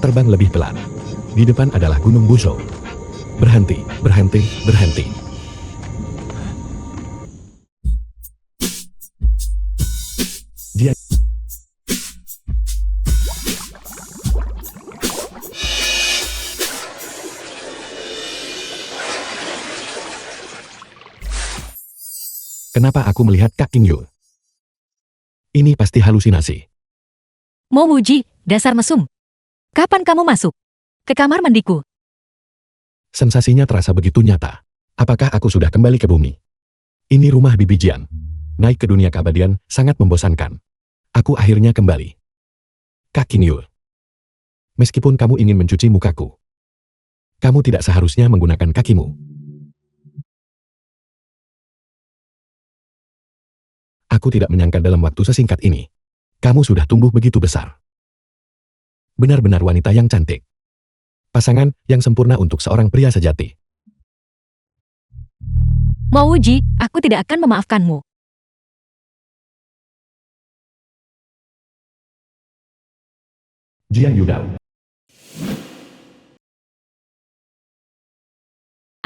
terbang lebih pelan. Di depan adalah Gunung Buso. Berhenti, berhenti, berhenti. Dia Kenapa aku melihat Kak Qingyu? Ini pasti halusinasi. Mouji, dasar mesum. Kapan kamu masuk ke kamar mandiku? Sensasinya terasa begitu nyata. Apakah aku sudah kembali ke bumi? Ini rumah Bibi Jian. Naik ke dunia keabadian sangat membosankan. Aku akhirnya kembali. Kak Qingyu. Meskipun kamu ingin mencuci mukaku, kamu tidak seharusnya menggunakan kakimu. Aku tidak menyangka dalam waktu sesingkat ini, kamu sudah tumbuh begitu besar. Benar-benar wanita yang cantik. Pasangan yang sempurna untuk seorang pria sejati. Mouji, aku tidak akan memaafkanmu. Jian Yudao.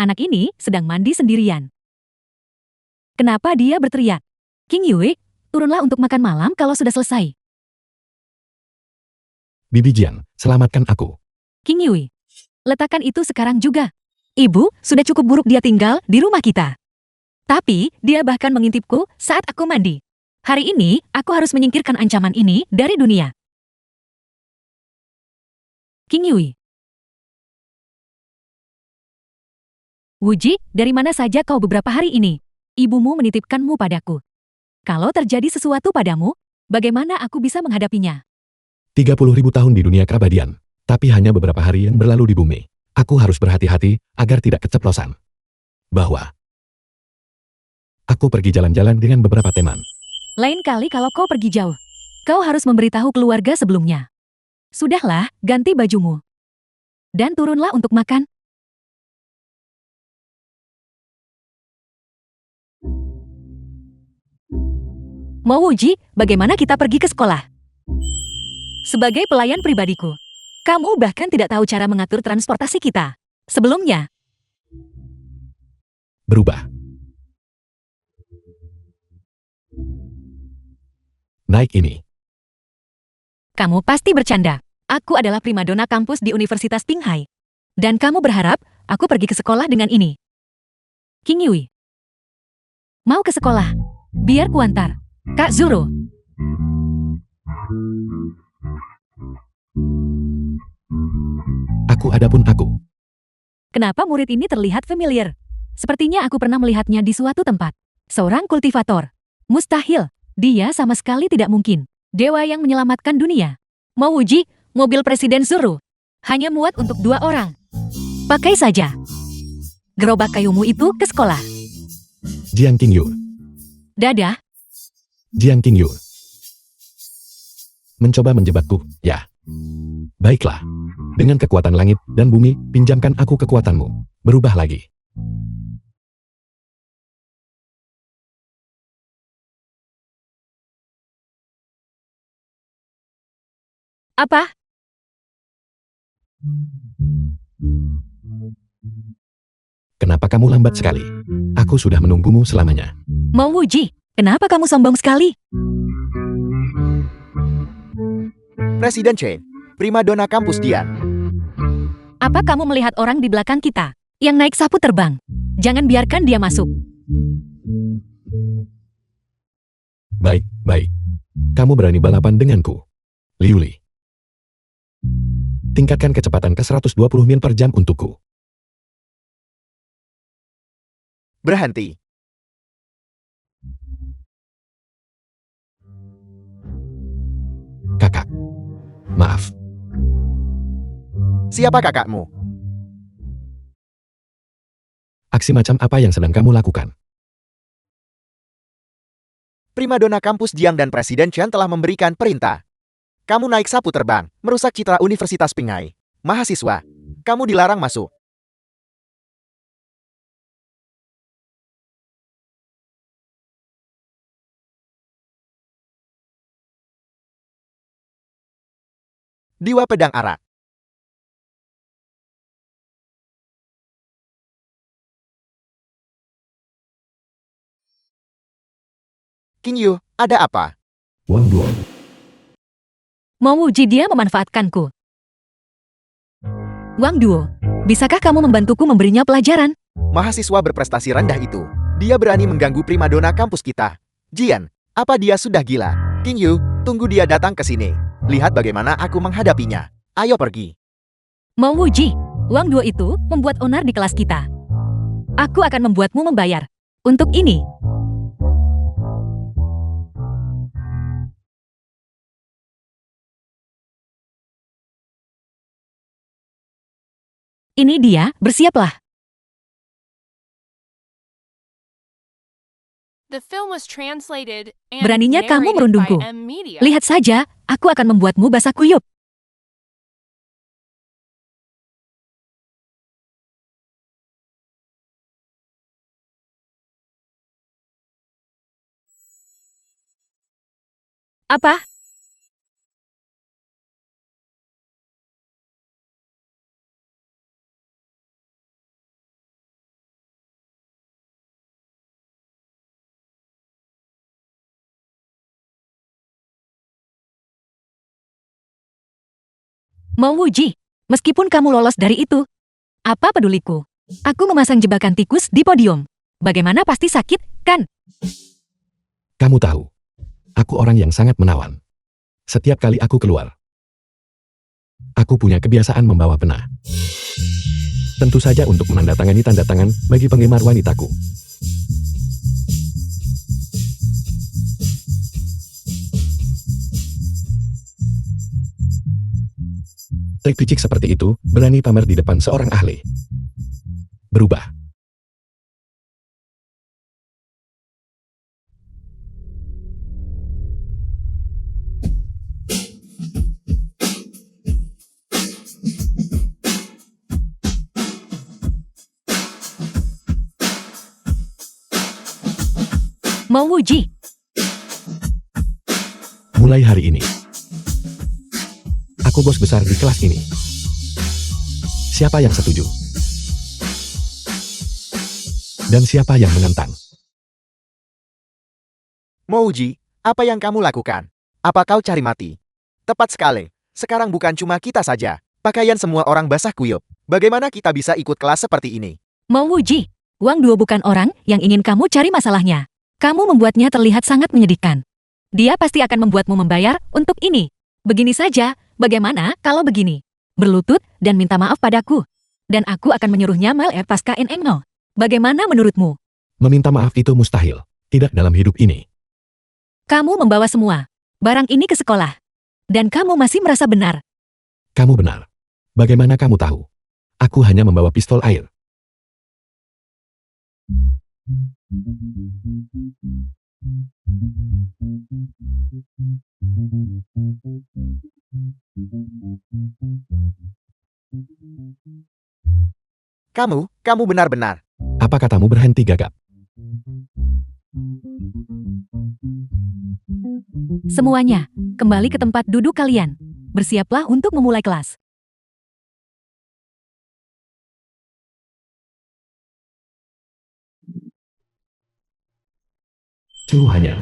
Anak ini sedang mandi sendirian. Kenapa dia berteriak? Qingyu, turunlah untuk makan malam kalau sudah selesai. Bibi Jian, selamatkan aku. Qingyu, letakkan itu sekarang juga. Ibu, sudah cukup buruk dia tinggal di rumah kita. Tapi, dia bahkan mengintipku saat aku mandi. Hari ini, aku harus menyingkirkan ancaman ini dari dunia. Qingyu. Wuji, dari mana saja kau beberapa hari ini? Ibumu menitipkanmu padaku. Kalau terjadi sesuatu padamu, bagaimana aku bisa menghadapinya? 30.000 tahun di dunia keabadian, tapi hanya beberapa hari yang berlalu di bumi. Aku harus berhati-hati agar tidak keceplosan. Bahwa aku pergi jalan-jalan dengan beberapa teman. Lain kali kalau kau pergi jauh, kau harus memberitahu keluarga sebelumnya. Sudahlah, ganti bajumu. Dan turunlah untuk makan. Mouji, bagaimana kita pergi ke sekolah? Sebagai pelayan pribadiku, kamu bahkan tidak tahu cara mengatur transportasi kita. Sebelumnya, Berubah. Naik ini. kamu pasti bercanda. Aku adalah primadona kampus di Universitas Qinghai. Dan kamu berharap aku pergi ke sekolah dengan ini. Qingyu. Mau ke sekolah? Biar kuantar. Kak Zuru. Adapun aku. Kenapa murid ini terlihat familiar? Sepertinya aku pernah melihatnya di suatu tempat. Seorang kultivator. Mustahil. Dia sama sekali tidak mungkin. Dewa yang menyelamatkan dunia. Mouji, mobil Presiden Zuru. Hanya muat untuk 2 orang. Pakai saja. Gerobak kayumu itu ke sekolah. Jian Qingyu. Dadah. Jian Qingyu. Mencoba menjebakku, ya. Baiklah. Dengan kekuatan langit dan bumi, pinjamkan aku kekuatanmu. Berubah lagi. Apa? Kenapa kamu lambat sekali? Aku sudah menunggumu selamanya. Mouji, kenapa kamu sombong sekali? Presiden Chen, primadona kampus Dian. Apa kamu melihat orang di belakang kita yang naik sapu terbang? Jangan biarkan dia masuk. Baik, baik. Kamu berani balapan denganku. Liuli. Tingkatkan kecepatan ke 120 mil per jam untukku. Berhenti. Kakak. Maaf. Siapa kakakmu? Aksi macam apa yang sedang kamu lakukan? Primadona kampus Jiang dan Presiden Chen telah memberikan perintah. Kamu naik sapu terbang, merusak citra Universitas Qinghai. Mahasiswa, kamu dilarang masuk. Dewa Pedang Arak. King Yu, ada apa? Wang Duo. Mouji dia memanfaatkanku. Wang Duo, bisakah kamu membantuku memberinya pelajaran? Mahasiswa berprestasi rendah itu. Dia berani mengganggu primadona kampus kita. Jian, apa dia sudah gila? King Yu, tunggu dia datang ke sini. Lihat bagaimana aku menghadapinya. Ayo pergi. Mouji, Wang Duo itu membuat onar di kelas kita. Aku akan membuatmu membayar. Untuk ini. Ini dia, bersiaplah. The film was translated and Beraninya kamu narrated merundungku. by M Media. Lihat saja, aku akan membuatmu basah kuyup. Apa? Mouji, meskipun kamu lolos dari itu, apa peduliku? Aku memasang jebakan tikus di podium. Bagaimana pasti sakit, kan? Kamu tahu, aku orang yang sangat menawan. Setiap kali aku keluar, aku punya kebiasaan membawa pena. Tentu saja untuk menandatangani tanda tangan bagi penggemar wanitaku. Trik picik seperti itu berani pamer di depan seorang ahli. Berubah. Mouji, Mulai hari ini, aku bos besar di kelas ini. Siapa yang setuju? Dan siapa yang menentang? Mouji, apa yang kamu lakukan? Apa kau cari mati? Tepat sekali. Sekarang bukan cuma kita saja. Pakaian semua orang basah kuyup. Bagaimana kita bisa ikut kelas seperti ini? Mouji, Wang Duo bukan orang yang ingin kamu cari masalahnya. Kamu membuatnya terlihat sangat menyedihkan. Dia pasti akan membuatmu membayar untuk ini. Begini saja, bagaimana kalau begini? Berlutut dan minta maaf padaku. Dan aku akan menyuruhnya melewat pasca NNO. Bagaimana menurutmu? Meminta maaf itu mustahil. Tidak dalam hidup ini. Kamu membawa semua barang ini ke sekolah. Dan kamu masih merasa benar. Kamu benar. Bagaimana kamu tahu? Aku hanya membawa pistol air. Kamu benar-benar. Apa katamu berhenti gagap? Semuanya, kembali ke tempat duduk kalian. Bersiaplah untuk memulai kelas. Hanya.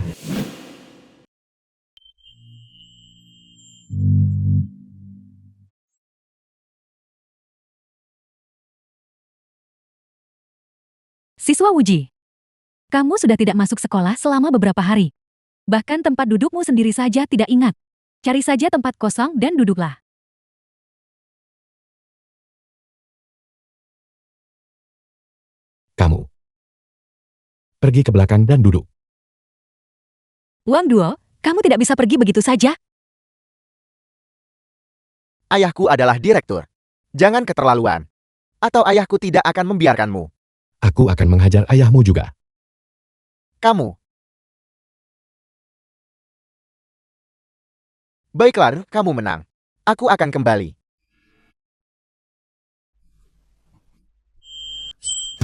Siswa uji. Kamu sudah tidak masuk sekolah selama beberapa hari. Bahkan tempat dudukmu sendiri saja tidak ingat. Cari saja tempat kosong dan duduklah. Kamu. Pergi ke belakang dan duduk. Wang Duo, kamu tidak bisa pergi begitu saja. Ayahku adalah direktur. Jangan keterlaluan. Atau ayahku tidak akan membiarkanmu. Aku akan menghajar ayahmu juga. Kamu. Baiklah, kamu menang. Aku akan kembali.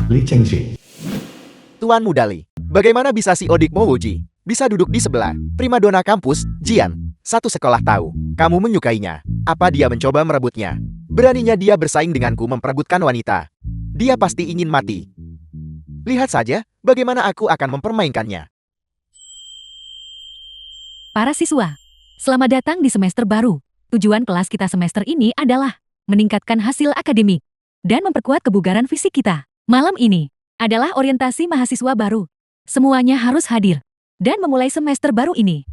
Li Chengxi. Tuan Muda Li, bagaimana bisa si Odik Mouji bisa duduk di sebelah primadona kampus, Jian? Satu sekolah tahu, kamu menyukainya. Apa dia mencoba merebutnya? Beraninya dia bersaing denganku memperebutkan wanita. Dia pasti ingin mati. Lihat saja, bagaimana aku akan mempermainkannya. Para siswa, selamat datang di semester baru. Tujuan kelas kita semester ini adalah meningkatkan hasil akademik dan memperkuat kebugaran fisik kita. Malam ini adalah orientasi mahasiswa baru. Semuanya harus hadir dan memulai semester baru ini.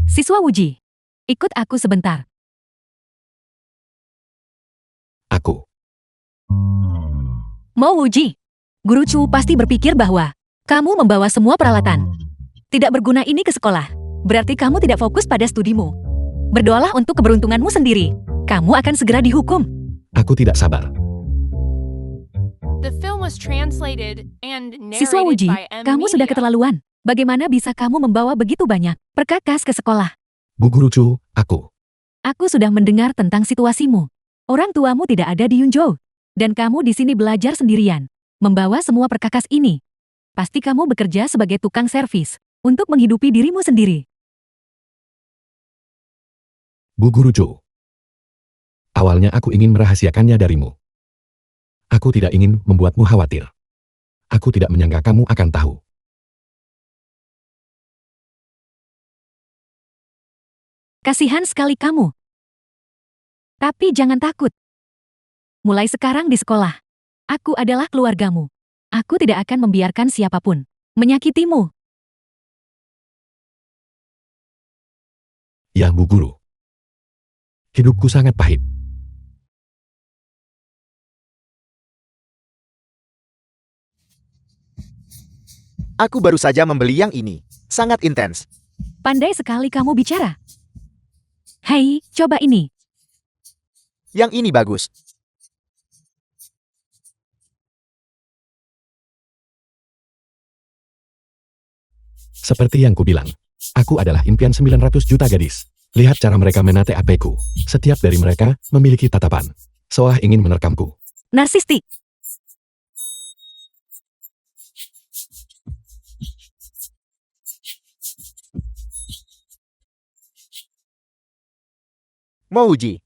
Siswa Wuji, ikut aku sebentar. Aku. Mau Wuji, Guru Chu pasti berpikir bahwa kamu membawa semua peralatan tidak berguna ini ke sekolah. Berarti kamu tidak fokus pada studimu. Berdoalah untuk keberuntunganmu sendiri. Kamu akan segera dihukum. Aku tidak sabar. The film was translated and Siswa narrated Wuji, by M. kamu sudah Media. keterlaluan. Bagaimana bisa kamu membawa begitu banyak perkakas ke sekolah? Bu Guru Chu, aku. Aku sudah mendengar tentang situasimu. Orang tuamu tidak ada di Yunzhou. Dan kamu di sini belajar sendirian. Membawa semua perkakas ini. Pasti kamu bekerja sebagai tukang servis untuk menghidupi dirimu sendiri. Bu Guru Chu. Awalnya aku ingin merahasiakannya darimu. Aku tidak ingin membuatmu khawatir. Aku tidak menyangka kamu akan tahu. Kasihan sekali kamu. Tapi jangan takut. Mulai sekarang di sekolah, aku adalah keluargamu. Aku tidak akan membiarkan siapapun menyakitimu. Ya Bu Guru. Hidupku sangat pahit. Aku baru saja membeli yang ini. Sangat intens. Pandai sekali kamu bicara. Hei, coba ini. Yang ini bagus. Seperti yang kubilang, aku adalah impian 900 juta gadis. Lihat cara mereka menate HP-ku. Setiap dari mereka memiliki tatapan seolah ingin menerkamku. Narsistik. Mouji.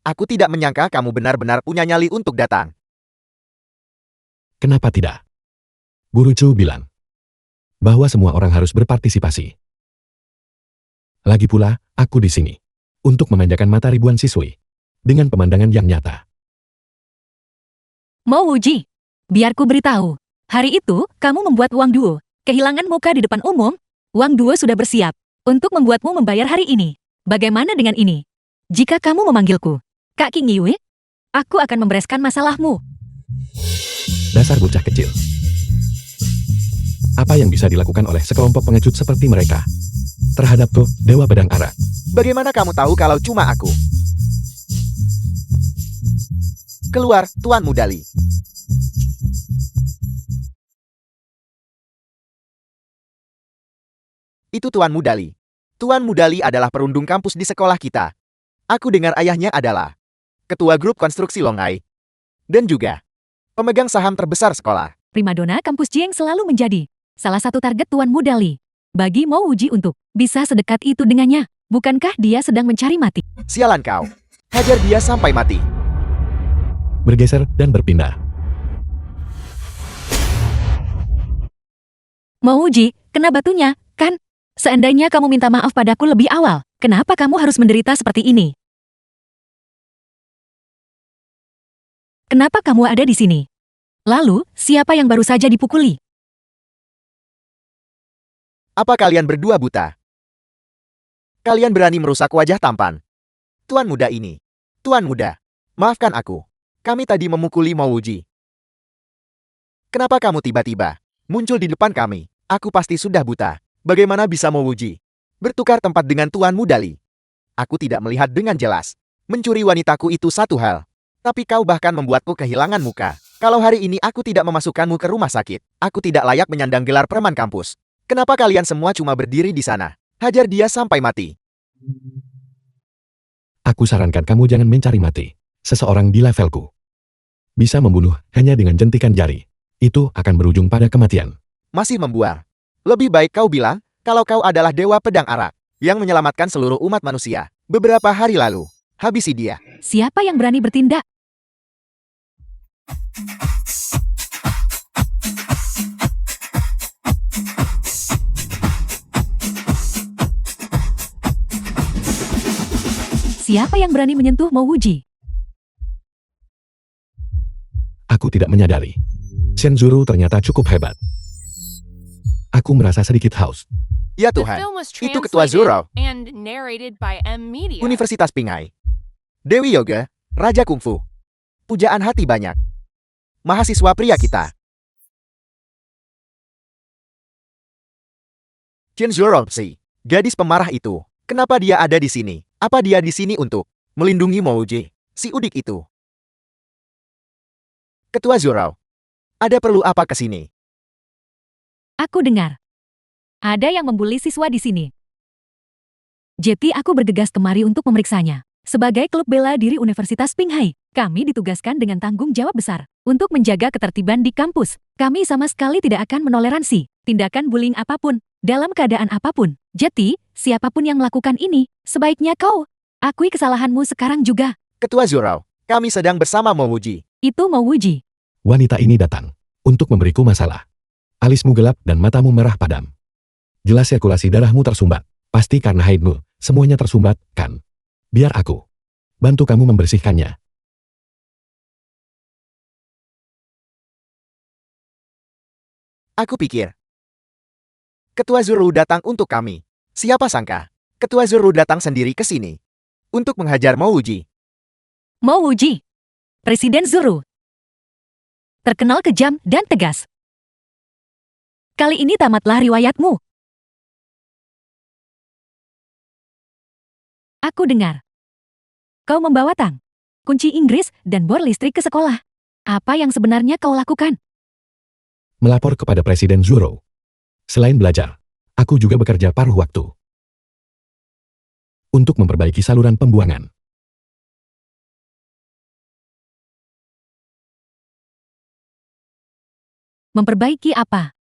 Aku tidak menyangka kamu benar-benar punya nyali untuk datang. Kenapa tidak? Guru Chu bilang bahwa semua orang harus berpartisipasi. Lagi pula, aku di sini untuk memanjakan mata ribuan siswi dengan pemandangan yang nyata. Mau Wuji, biar ku beritahu. Hari itu, kamu membuat Wang Duo kehilangan muka di depan umum. Wang Duo sudah bersiap untuk membuatmu membayar hari ini. Bagaimana dengan ini? Jika kamu memanggilku Kak King Yue, aku akan membereskan masalahmu. Dasar bocah kecil. Apa yang bisa dilakukan oleh sekelompok pengecut seperti mereka terhadap Dewa Pedang Arak? Bagaimana kamu tahu kalau cuma aku? Keluar, Tuan Mudali. Itu Tuan Mudali. Tuan Mudali adalah perundung kampus di sekolah kita. Aku dengar ayahnya adalah ketua grup konstruksi Longai. Dan juga pemegang saham terbesar sekolah. Primadona kampus Jieng selalu menjadi salah satu target Tuan Mudali. Bagi Mo Wuji untuk bisa sedekat itu dengannya. Bukankah dia sedang mencari mati? Sialan kau. Hajar dia sampai mati. Bergeser dan berpindah. Mo Wuji, kena batunya, kan? Seandainya kamu minta maaf padaku lebih awal, kenapa kamu harus menderita seperti ini? Kenapa kamu ada di sini? Lalu, siapa yang baru saja dipukuli? Apa kalian berdua buta? Kalian berani merusak wajah tampan Tuan muda ini. Tuan muda, maafkan aku. Kami tadi memukuli Mouji. Kenapa kamu tiba-tiba muncul di depan kami? Aku pasti sudah buta. Bagaimana bisa Mouji bertukar tempat dengan Tuan Mudali? Aku tidak melihat dengan jelas. Mencuri wanitaku itu satu hal. Tapi kau bahkan membuatku kehilangan muka. Kalau hari ini aku tidak memasukkanmu ke rumah sakit, aku tidak layak menyandang gelar preman kampus. Kenapa kalian semua cuma berdiri di sana? Hajar dia sampai mati. Aku sarankan kamu jangan mencari mati seseorang di levelku. Bisa membunuh hanya dengan jentikan jari. Itu akan berujung pada kematian. Masih membual. Lebih baik kau bilang kalau kau adalah Dewa Pedang Arak yang menyelamatkan seluruh umat manusia beberapa hari lalu. Habisi dia. Siapa yang berani bertindak? Siapa yang berani menyentuh Mo Wuji? Aku tidak menyadari. Shen Zuru ternyata cukup hebat. Aku merasa sedikit haus. Ya The Tuhan, film was itu Ketua translated Zoro. and narrated by M Media. Universitas Pinghai. Dewi Yoga, Raja Kungfu. Pujaan hati banyak. Mahasiswa pria kita. Chen Zhuoropsi, gadis pemarah itu. Kenapa dia ada di sini? Apa dia di sini untuk melindungi Mo Wuji, si udik itu? Ketua Zhou, ada perlu apa ke sini? Aku dengar. Ada yang membuli siswa di sini. Jadi aku bergegas kemari untuk memeriksanya. Sebagai klub bela diri Universitas Pinghai, kami ditugaskan dengan tanggung jawab besar untuk menjaga ketertiban di kampus. Kami sama sekali tidak akan menoleransi tindakan bullying apapun, dalam keadaan apapun. Jadi, siapapun yang melakukan ini, sebaiknya kau akui kesalahanmu sekarang juga. Ketua Zhou, kami sedang bersama Mo Wuji. Itu Mo Wuji. Wanita ini datang untuk memberiku masalah. Alismu gelap dan matamu merah padam. Jelas sirkulasi darahmu tersumbat. Pasti karena haidmu, semuanya tersumbat, kan? Biar aku bantu kamu membersihkannya. Aku pikir Ketua Zuru datang untuk kami. Siapa sangka Ketua Zuru datang sendiri ke sini untuk menghajar Mo Wuji. Mo Wuji. Presiden Zuru. Terkenal kejam dan tegas. Kali ini tamatlah riwayatmu. Aku dengar. Kau membawa tang, kunci Inggris, dan bor listrik ke sekolah. Apa yang sebenarnya kau lakukan? Melapor kepada Presiden Zoro. Selain belajar, aku juga bekerja paruh waktu untuk memperbaiki saluran pembuangan. Memperbaiki apa?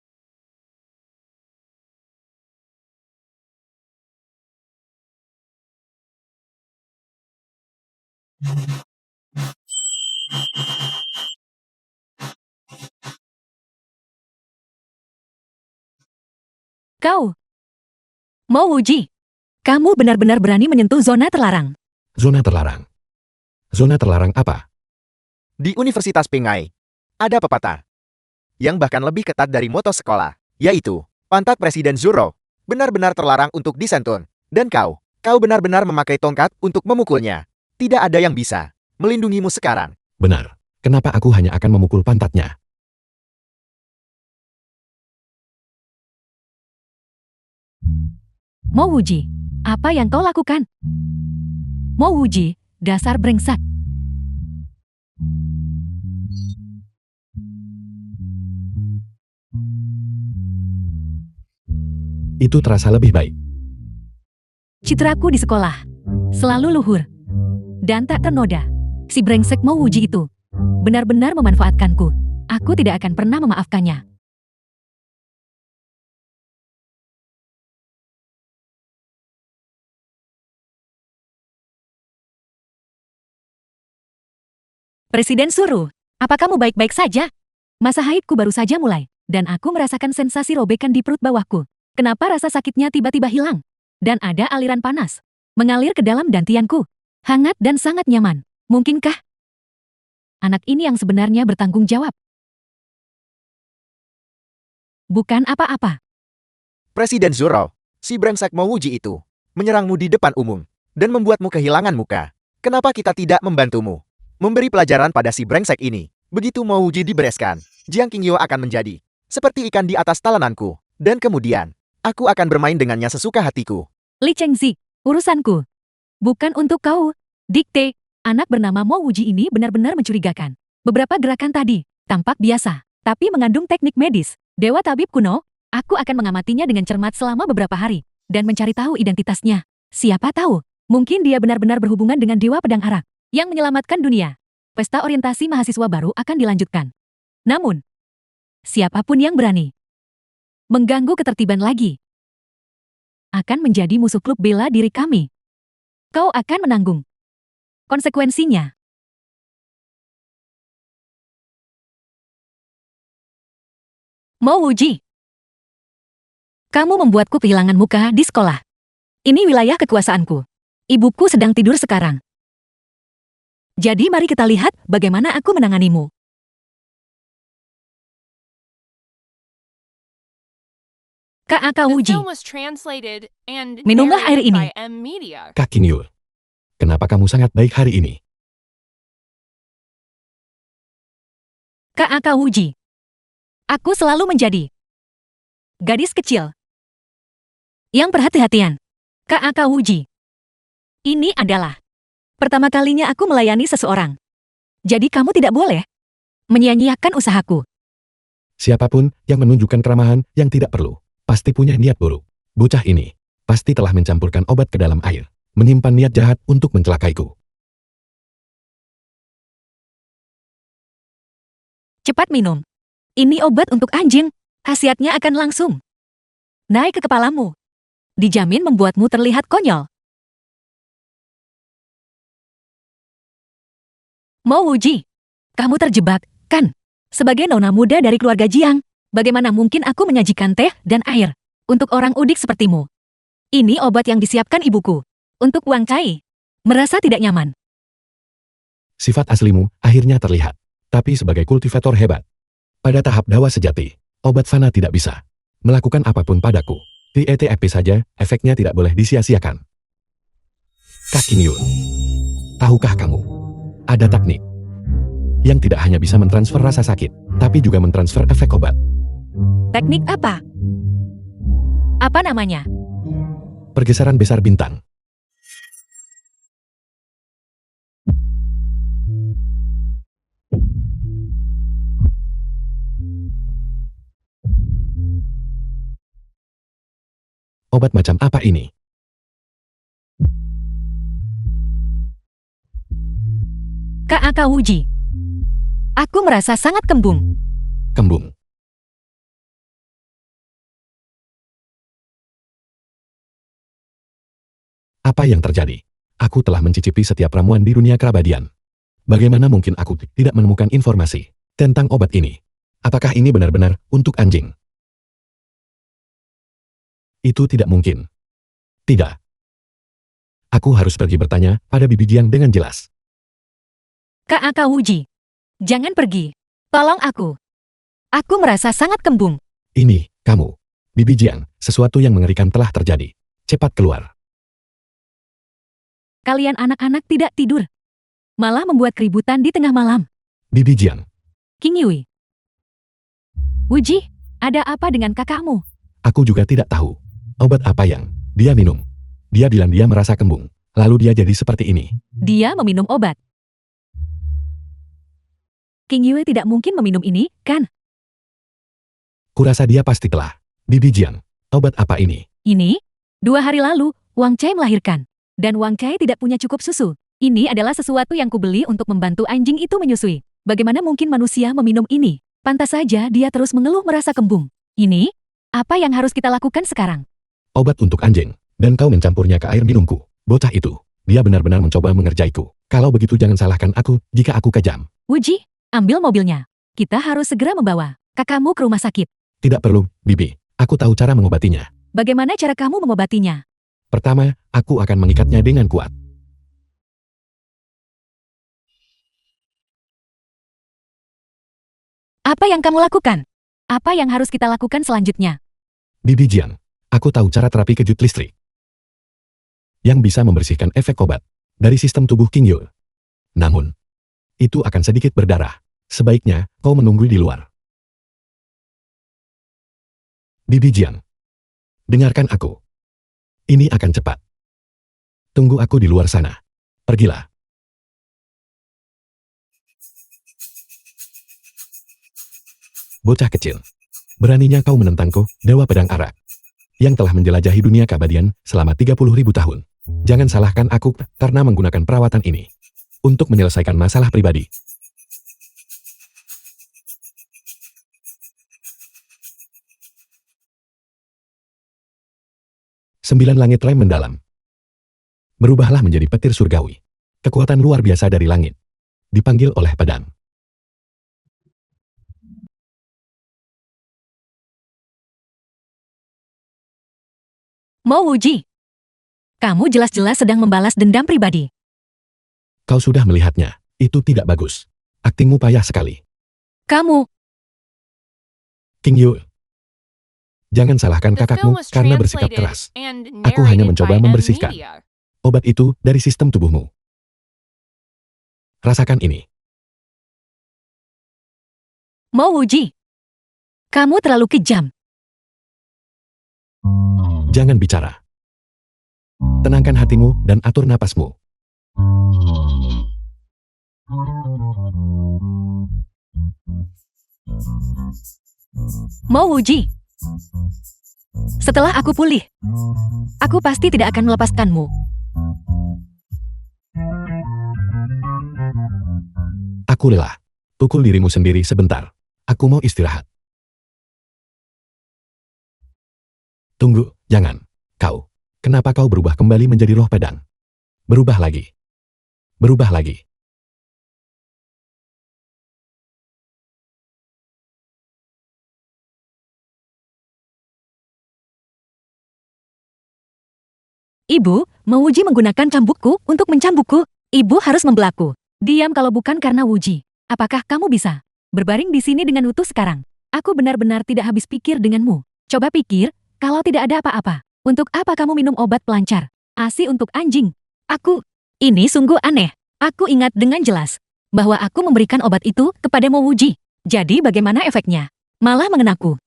Kau, Mo Wuji, kamu benar-benar berani menyentuh zona terlarang. Zona terlarang. Zona terlarang apa? Di Universitas Pinghai ada pepatah yang bahkan lebih ketat dari moto sekolah, yaitu pantat Presiden Zoro benar-benar terlarang untuk disentuh. Dan kau benar-benar memakai tongkat untuk memukulnya. Tidak ada yang bisa melindungimu sekarang. Benar. Kenapa aku hanya akan memukul pantatnya? Mo Wuji, apa yang kau lakukan? Mo Wuji, dasar brengsek. Itu terasa lebih baik. Citraku di sekolah selalu luhur dan tak ternoda. Si brengsek Mo Wuji itu benar-benar memanfaatkanku. Aku tidak akan pernah memaafkannya. Presiden Zuru, apa kamu baik-baik saja? Masa haidku baru saja mulai, dan aku merasakan sensasi robekan di perut bawahku. Kenapa rasa sakitnya tiba-tiba hilang? Dan ada aliran panas mengalir ke dalam dantianku. Hangat dan sangat nyaman. Mungkinkah anak ini yang sebenarnya bertanggung jawab? Bukan apa-apa. Presiden Zoro, si brengsek Mo Wuji itu menyerangmu di depan umum dan membuatmu kehilangan muka. Kenapa kita tidak membantumu? Memberi pelajaran pada si brengsek ini. Begitu Mo Wuji dibereskan, Jiang Qingyo akan menjadi seperti ikan di atas talenanku. Dan kemudian, aku akan bermain dengannya sesuka hatiku. Li Chengzi, urusanku. Bukan untuk kau. Dikte, anak bernama Mo Wuji ini benar-benar mencurigakan. Beberapa gerakan tadi tampak biasa, tapi mengandung teknik medis. Dewa tabib kuno, aku akan mengamatinya dengan cermat selama beberapa hari dan mencari tahu identitasnya. Siapa tahu, mungkin dia benar-benar berhubungan dengan Dewa Pedang Arak yang menyelamatkan dunia. Pesta orientasi mahasiswa baru akan dilanjutkan. Namun, siapapun yang berani mengganggu ketertiban lagi akan menjadi musuh klub bela diri kami. Kau akan menanggung konsekuensinya. Mo Wuji, kamu membuatku kehilangan muka di sekolah. Ini wilayah kekuasaanku. Ibuku sedang tidur sekarang. Jadi mari kita lihat bagaimana aku menanganimu. Kak The Uji, film was translated and Minumlah air narrated ini. by M Media. Kak Kingyul, kenapa kamu sangat baik hari ini? Kak Uji. Aku selalu menjadi gadis kecil yang perhati-hatian. Kak Uji. Ini adalah pertama kalinya aku melayani seseorang. Jadi kamu tidak boleh menyia-nyiakan usahaku. Siapapun yang menunjukkan keramahan yang tidak perlu, pasti punya niat buruk. Bocah ini pasti telah mencampurkan obat ke dalam air, menyimpan niat jahat untuk mencelakaiku. Cepat minum. Ini obat untuk anjing. Khasiatnya akan langsung naik ke kepalamu. Dijamin membuatmu terlihat konyol. Mo Wuji, kamu terjebak, kan? Sebagai nona muda dari keluarga Jiang, bagaimana mungkin aku menyajikan teh dan air untuk orang udik sepertimu? Ini obat yang disiapkan ibuku untuk Wang Cai. Merasa tidak nyaman. Sifat aslimu akhirnya terlihat. Tapi sebagai kultivator hebat, pada tahap dawa sejati, obat fana tidak bisa melakukan apapun padaku. Di ETFP saja, efeknya tidak boleh disia-siakan. Kak Kingyul, tahukah kamu, ada teknik yang tidak hanya bisa mentransfer rasa sakit, tapi juga mentransfer efek obat. Teknik apa? Apa namanya? Pergeseran besar bintang. Obat macam apa ini? Kak Wuji. Aku merasa sangat kembung. Kembung. Apa yang terjadi? Aku telah mencicipi setiap ramuan di dunia kerabadian. Bagaimana mungkin aku tidak menemukan informasi tentang obat ini? Apakah ini benar-benar untuk anjing? Itu tidak mungkin. Tidak. Aku harus pergi bertanya pada Bibi Jiang dengan jelas. Kak Wuji. Jangan pergi. Tolong aku. Aku merasa sangat kembung. Ini, kamu. Bibi Jiang, sesuatu yang mengerikan telah terjadi. Cepat keluar. Kalian anak-anak tidak tidur. Malah membuat keributan di tengah malam. Bibi Jiang, King Yui. Wuji, ada apa dengan kakakmu? aku juga tidak tahu. Obat apa yang dia minum? Dia bilang dia merasa kembung. Lalu dia jadi seperti ini. Dia meminum obat. King Yui tidak mungkin meminum ini, kan? Kurasa dia pasti telah. Bibi Jiang, obat apa ini? Ini? 2 hari lalu, Wang Cai melahirkan. Dan Wang Cai tidak punya cukup susu. Ini adalah sesuatu yang kubeli untuk membantu anjing itu menyusui. Bagaimana mungkin manusia meminum ini? Pantas saja dia terus mengeluh merasa kembung. Ini? Apa yang harus kita lakukan sekarang? Obat untuk anjing. Dan kau mencampurnya ke air minumku. Bocah itu. Dia benar-benar mencoba mengerjaiku. Kalau begitu jangan salahkan aku jika aku kejam. Wuji, ambil mobilnya. Kita harus segera membawa kakakmu ke rumah sakit. Tidak perlu, Bibi. Aku tahu cara mengobatinya. Bagaimana cara kamu mengobatinya? Pertama, aku akan mengikatnya dengan kuat. Apa yang kamu lakukan? Apa yang harus kita lakukan selanjutnya? Bibi Jiang, aku tahu cara terapi kejut listrik yang bisa membersihkan efek obat dari sistem tubuh King Yul. Namun, itu akan sedikit berdarah. Sebaiknya kau menunggu di luar. Bibi Jiang, dengarkan aku. Ini akan cepat. Tunggu aku di luar sana. Pergilah. Bocah kecil. Beraninya kau menentangku, Dewa Pedang Arak, yang telah menjelajahi dunia keabadian selama 30.000 tahun. Jangan salahkan aku karena menggunakan perawatan ini untuk menyelesaikan masalah pribadi. Sembilan langit lem mendalam. Berubahlah menjadi petir surgawi. Kekuatan luar biasa dari langit. Dipanggil oleh pedang. Mo Wuji. Kamu jelas-jelas sedang membalas dendam pribadi. Kau sudah melihatnya. Itu tidak bagus. Aktingmu payah sekali. Kamu, King Yu. Jangan salahkan The film kakakmu was karena bersikap translated keras. and Aku hanya narrated mencoba by M membersihkan Media. obat itu dari sistem tubuhmu. Rasakan ini. Mo Wuji. Kamu terlalu kejam. Jangan bicara. Tenangkan hatimu dan atur napasmu. Mo Wuji. Setelah aku pulih, aku pasti tidak akan melepaskanmu. Aku lelah. Pukul dirimu sendiri sebentar. Aku mau istirahat. Tunggu, jangan. Kau. Kenapa kau berubah kembali menjadi roh pedang? Berubah lagi. Berubah lagi. Ibu, Mo Wuji menggunakan cambukku untuk mencambukku. Ibu harus membelaku. Diam kalau bukan karena Wuji. Apakah kamu bisa berbaring di sini dengan utuh sekarang? Aku benar-benar tidak habis pikir denganmu. Coba pikir, kalau tidak ada apa-apa. Untuk apa kamu minum obat pelancar? ASI untuk anjing. Ini sungguh aneh. Aku ingat dengan jelas bahwa aku memberikan obat itu kepada Mo Wuji. Jadi bagaimana efeknya? Malah mengenaku.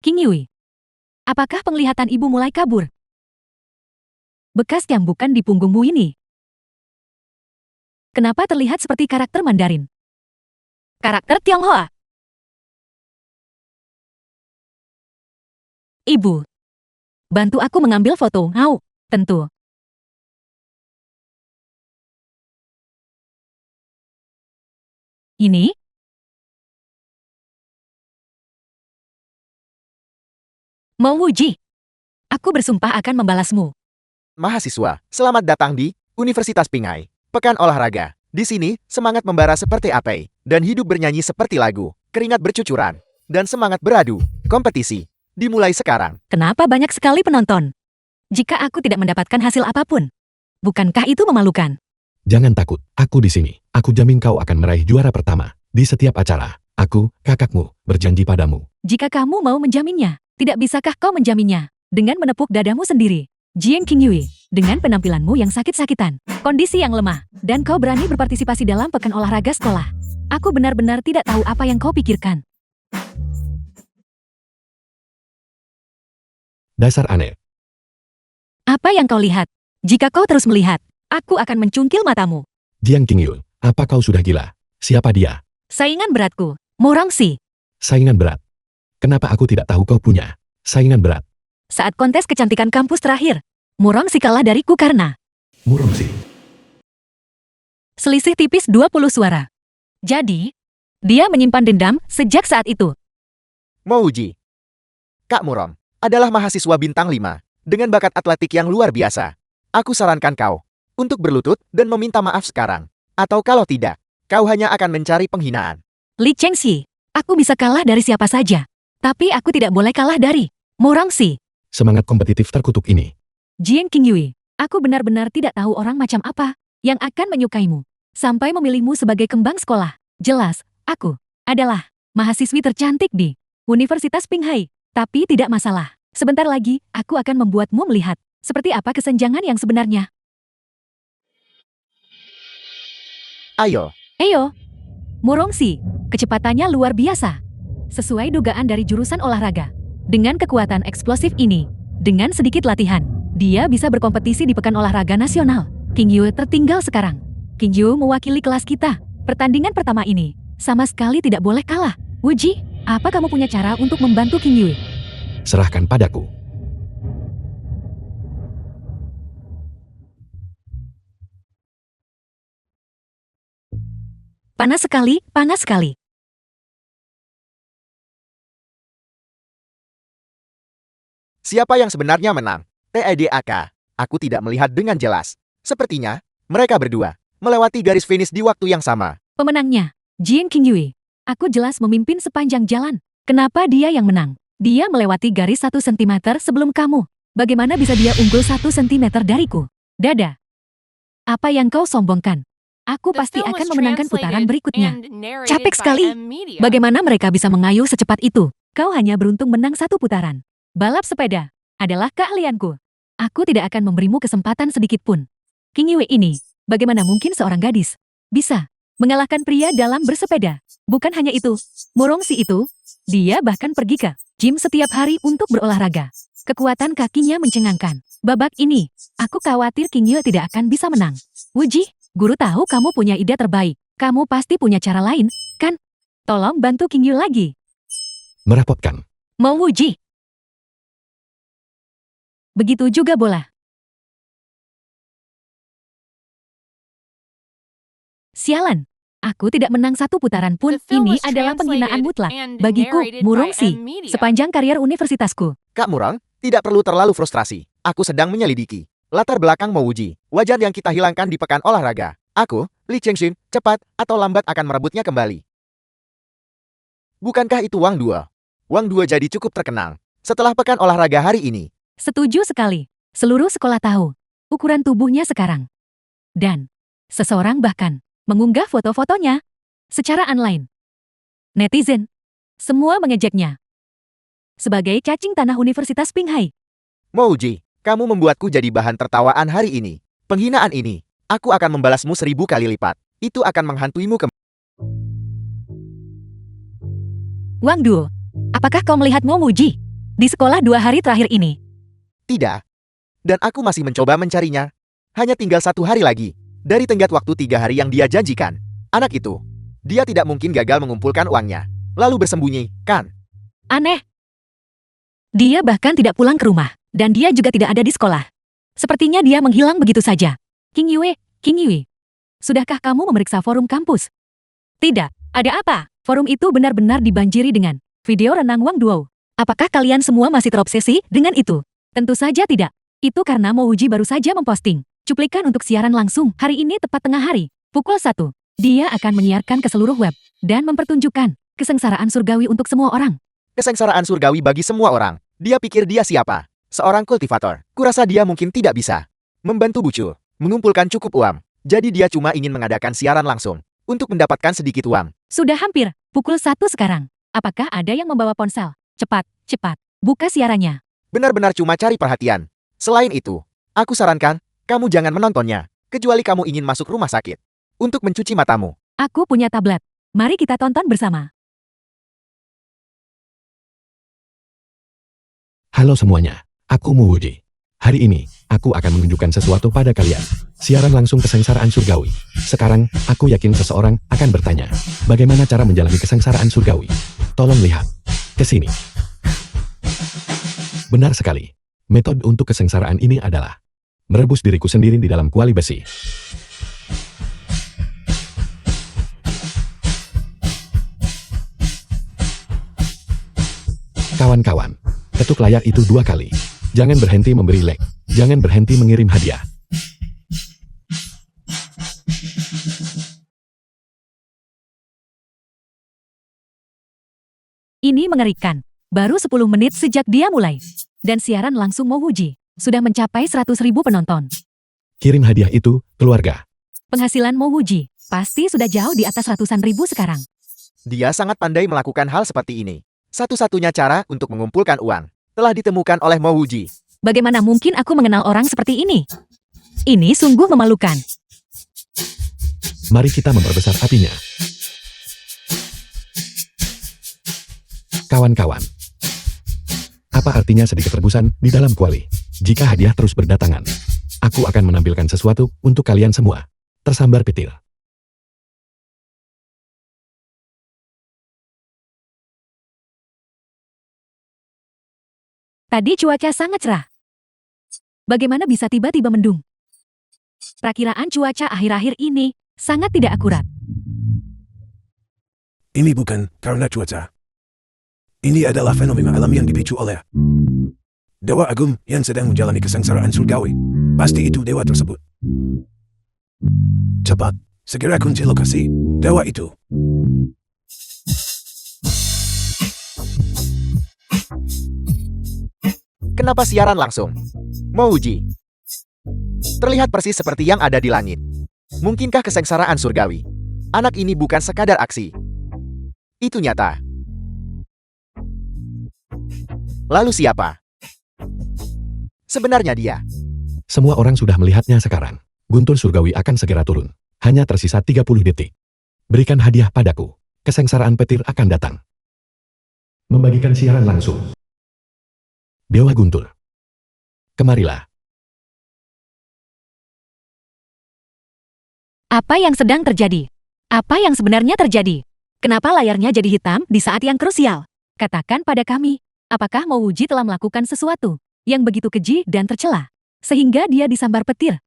King Yui. Apakah penglihatan ibu mulai kabur? Bekas cambukan di punggungmu ini. Kenapa terlihat seperti karakter Mandarin? Karakter Tionghoa. Ibu. Bantu aku mengambil foto. Tentu. Ini? Mo Wuji. Aku bersumpah akan membalasmu. Mahasiswa, selamat datang di Universitas Pinghai. Pekan olahraga. Di sini, semangat membara seperti api, dan hidup bernyanyi seperti lagu, keringat bercucuran, dan semangat beradu. Kompetisi dimulai sekarang. Kenapa banyak sekali penonton? Jika aku tidak mendapatkan hasil apapun, bukankah itu memalukan? Jangan takut. Aku di sini. Aku jamin kau akan meraih juara pertama. Di setiap acara, aku, kakakmu, berjanji padamu. Jika kamu mau menjaminnya, tidak bisakah kau menjaminnya dengan menepuk dadamu sendiri? Jiang Qingyue, dengan penampilanmu yang sakit-sakitan, kondisi yang lemah, dan kau berani berpartisipasi dalam pekan olahraga sekolah. Aku benar-benar tidak tahu apa yang kau pikirkan. Dasar aneh. Apa yang kau lihat? Jika kau terus melihat, aku akan mencungkil matamu. Jiang Qingyu, apa kau sudah gila? Siapa dia? Saingan beratku, Mo Rongxi. Saingan berat. Kenapa aku tidak tahu kau punya saingan berat? Saat kontes kecantikan kampus terakhir, Mo Rongxi kalah dariku karena Murongsi. selisih tipis 20 suara. Jadi, dia menyimpan dendam sejak saat itu. Mo Wuji. Kak Murom adalah mahasiswa bintang 5 dengan bakat atletik yang luar biasa. Aku sarankan kau untuk berlutut dan meminta maaf sekarang. Atau kalau tidak, kau hanya akan mencari penghinaan. Li Chengxi, aku bisa kalah dari siapa saja. Tapi aku tidak boleh kalah dari Mo Rongxi. Semangat kompetitif terkutuk ini. Jiang Qingyue, aku benar-benar tidak tahu orang macam apa yang akan menyukaimu. Sampai memilihmu sebagai kembang sekolah. Jelas, aku adalah mahasiswi tercantik di Universitas Pinghai. Tapi tidak masalah. Sebentar lagi, aku akan membuatmu melihat seperti apa kesenjangan yang sebenarnya. Ayo, Eyo, Mo Rongxi, kecepatannya luar biasa. Sesuai dugaan dari jurusan olahraga. Dengan kekuatan eksplosif ini, dengan sedikit latihan, dia bisa berkompetisi di Pekan Olahraga Nasional. Qingyue tertinggal sekarang. Qingyue mewakili kelas kita. Pertandingan pertama ini sama sekali tidak boleh kalah. Wuji, apa kamu punya cara untuk membantu Qingyue? Serahkan padaku. Panas sekali, panas sekali. siapa yang sebenarnya menang? TEDAK. Aku tidak melihat dengan jelas. Sepertinya, mereka berdua melewati garis finish di waktu yang sama. Pemenangnya, Jiang Qingyue. Aku jelas memimpin sepanjang jalan. Kenapa dia yang menang? Dia melewati garis 1 cm sebelum kamu. Bagaimana bisa dia unggul 1 cm dariku? Dada. Apa yang kau sombongkan? Aku The pasti film akan was memenangkan putaran translated berikutnya. and narrated Capek by sekali. M-Media. Bagaimana mereka bisa mengayuh secepat itu? Kau hanya beruntung menang 1 putaran. Balap sepeda adalah keahlianku. Aku tidak akan memberimu kesempatan sedikit pun. King Yue ini, bagaimana mungkin seorang gadis bisa mengalahkan pria dalam bersepeda? Bukan hanya itu, Murongsi itu, dia bahkan pergi ke gym setiap hari untuk berolahraga. Kekuatan kakinya mencengangkan. Babak ini, aku khawatir King Yue tidak akan bisa menang. Wuji, guru tahu kamu punya ide terbaik. Kamu pasti punya cara lain, kan? Tolong bantu King Yue lagi. Merepotkan. Mau Wuji. Begitu juga bola. Sialan. Aku tidak menang 1 putaran pun. The film Ini was adalah penghinaan translated mutlak. and Bagiku, narrated by Murongsi, M-Media. sepanjang karier universitasku. Kak Murong, tidak perlu terlalu frustrasi. Aku sedang menyelidiki latar belakang Mouji, wajar yang kita hilangkan di pekan olahraga. Aku, Li Chengxin, cepat atau lambat akan merebutnya kembali. Bukankah itu Wang Duo? Wang Duo jadi cukup terkenal setelah pekan olahraga hari ini. Setuju sekali. Seluruh sekolah tahu ukuran tubuhnya sekarang. Dan seseorang bahkan mengunggah foto-fotonya secara online. Netizen semua mengejeknya sebagai cacing tanah Universitas Pinghai. Mouji, kamu membuatku jadi bahan tertawaan hari ini. Penghinaan ini, aku akan membalasmu 1000 kali lipat. Itu akan menghantuimu kembali. Wang Duo, apakah kau melihat Momuji di sekolah 2 hari terakhir ini? Tidak. Dan aku masih mencoba mencarinya. Hanya tinggal 1 hari lagi dari tenggat waktu 3 hari yang dia janjikan. Anak itu, dia tidak mungkin gagal mengumpulkan uangnya, lalu bersembunyi, kan? Aneh. Dia bahkan tidak pulang ke rumah, dan dia juga tidak ada di sekolah. Sepertinya dia menghilang begitu saja. King Yue, sudahkah kamu memeriksa forum kampus? Tidak, ada apa? Forum itu benar-benar dibanjiri dengan video renang Wang Duo. Apakah kalian semua masih terobsesi dengan itu? Tentu saja tidak. Itu karena Mouji baru saja memposting cuplikan untuk siaran langsung hari ini tepat tengah hari, pukul 1. Dia akan menyiarkan ke seluruh web dan mempertunjukkan kesengsaraan surgawi untuk semua orang. Kesengsaraan surgawi bagi semua orang. Dia pikir dia siapa? Seorang kultivator. Kurasa dia mungkin tidak bisa membantu Bucu mengumpulkan cukup uang. Jadi dia cuma ingin mengadakan siaran langsung untuk mendapatkan sedikit uang. Sudah hampir pukul 1 sekarang. Apakah ada yang membawa ponsel? Cepat, buka siarannya. Benar-benar cuma cari perhatian. Selain itu, aku sarankan, kamu jangan menontonnya, kecuali kamu ingin masuk rumah sakit untuk mencuci matamu. Aku punya tablet. Mari kita tonton bersama. Halo semuanya, aku Mouji. Hari ini, aku akan menunjukkan sesuatu pada kalian. Siaran langsung kesengsaraan surgawi. Sekarang, aku yakin seseorang akan bertanya, bagaimana cara menjalani kesengsaraan surgawi? Tolong lihat. Ke sini. Benar sekali. Metode untuk kesengsaraan ini adalah merebus diriku sendiri di dalam kuali besi. Kawan-kawan, ketuk layar itu 2 kali. Jangan berhenti memberi like. Jangan berhenti mengirim hadiah. Ini mengerikan. Baru 10 menit sejak dia mulai. Dan siaran langsung Mouji sudah mencapai 100.000 penonton. Kirim hadiah itu, keluarga. Penghasilan Mouji pasti sudah jauh di atas ratusan ribu sekarang. Dia sangat pandai melakukan hal seperti ini. Satu-satunya cara untuk mengumpulkan uang telah ditemukan oleh Mouji. Bagaimana mungkin aku mengenal orang seperti ini? Ini sungguh memalukan. Mari kita memperbesar apinya. Kawan-kawan, apa artinya sedikit rebusan di dalam kuali? Jika hadiah terus berdatangan, aku akan menampilkan sesuatu untuk kalian semua. Tersambar petir. Tadi cuaca sangat cerah. Bagaimana bisa tiba-tiba mendung? Perakiraan cuaca akhir-akhir ini sangat tidak akurat. Ini bukan karena cuaca. Ini adalah fenomena alam yang dipicu oleh Dewa Agung yang sedang menjalani kesengsaraan surgawi. Pasti itu dewa tersebut. Cepat, segera kunci lokasi dewa itu. Kenapa siaran langsung? Mau uji? Terlihat persis seperti yang ada di langit. Mungkinkah kesengsaraan surgawi? Anak ini bukan sekadar aksi. Itu nyata. Lalu siapa? Sebenarnya dia. Semua orang sudah melihatnya sekarang. Guntur surgawi akan segera turun. Hanya tersisa 30 detik. Berikan hadiah padaku. Kesengsaraan petir akan datang. Membagikan siaran langsung. Dewa Guntur. Kemarilah. Apa yang sedang terjadi? Apa yang sebenarnya terjadi? Kenapa layarnya jadi hitam di saat yang krusial? Katakan pada kami, apakah Mouji telah melakukan sesuatu yang begitu keji dan tercela, sehingga dia disambar petir?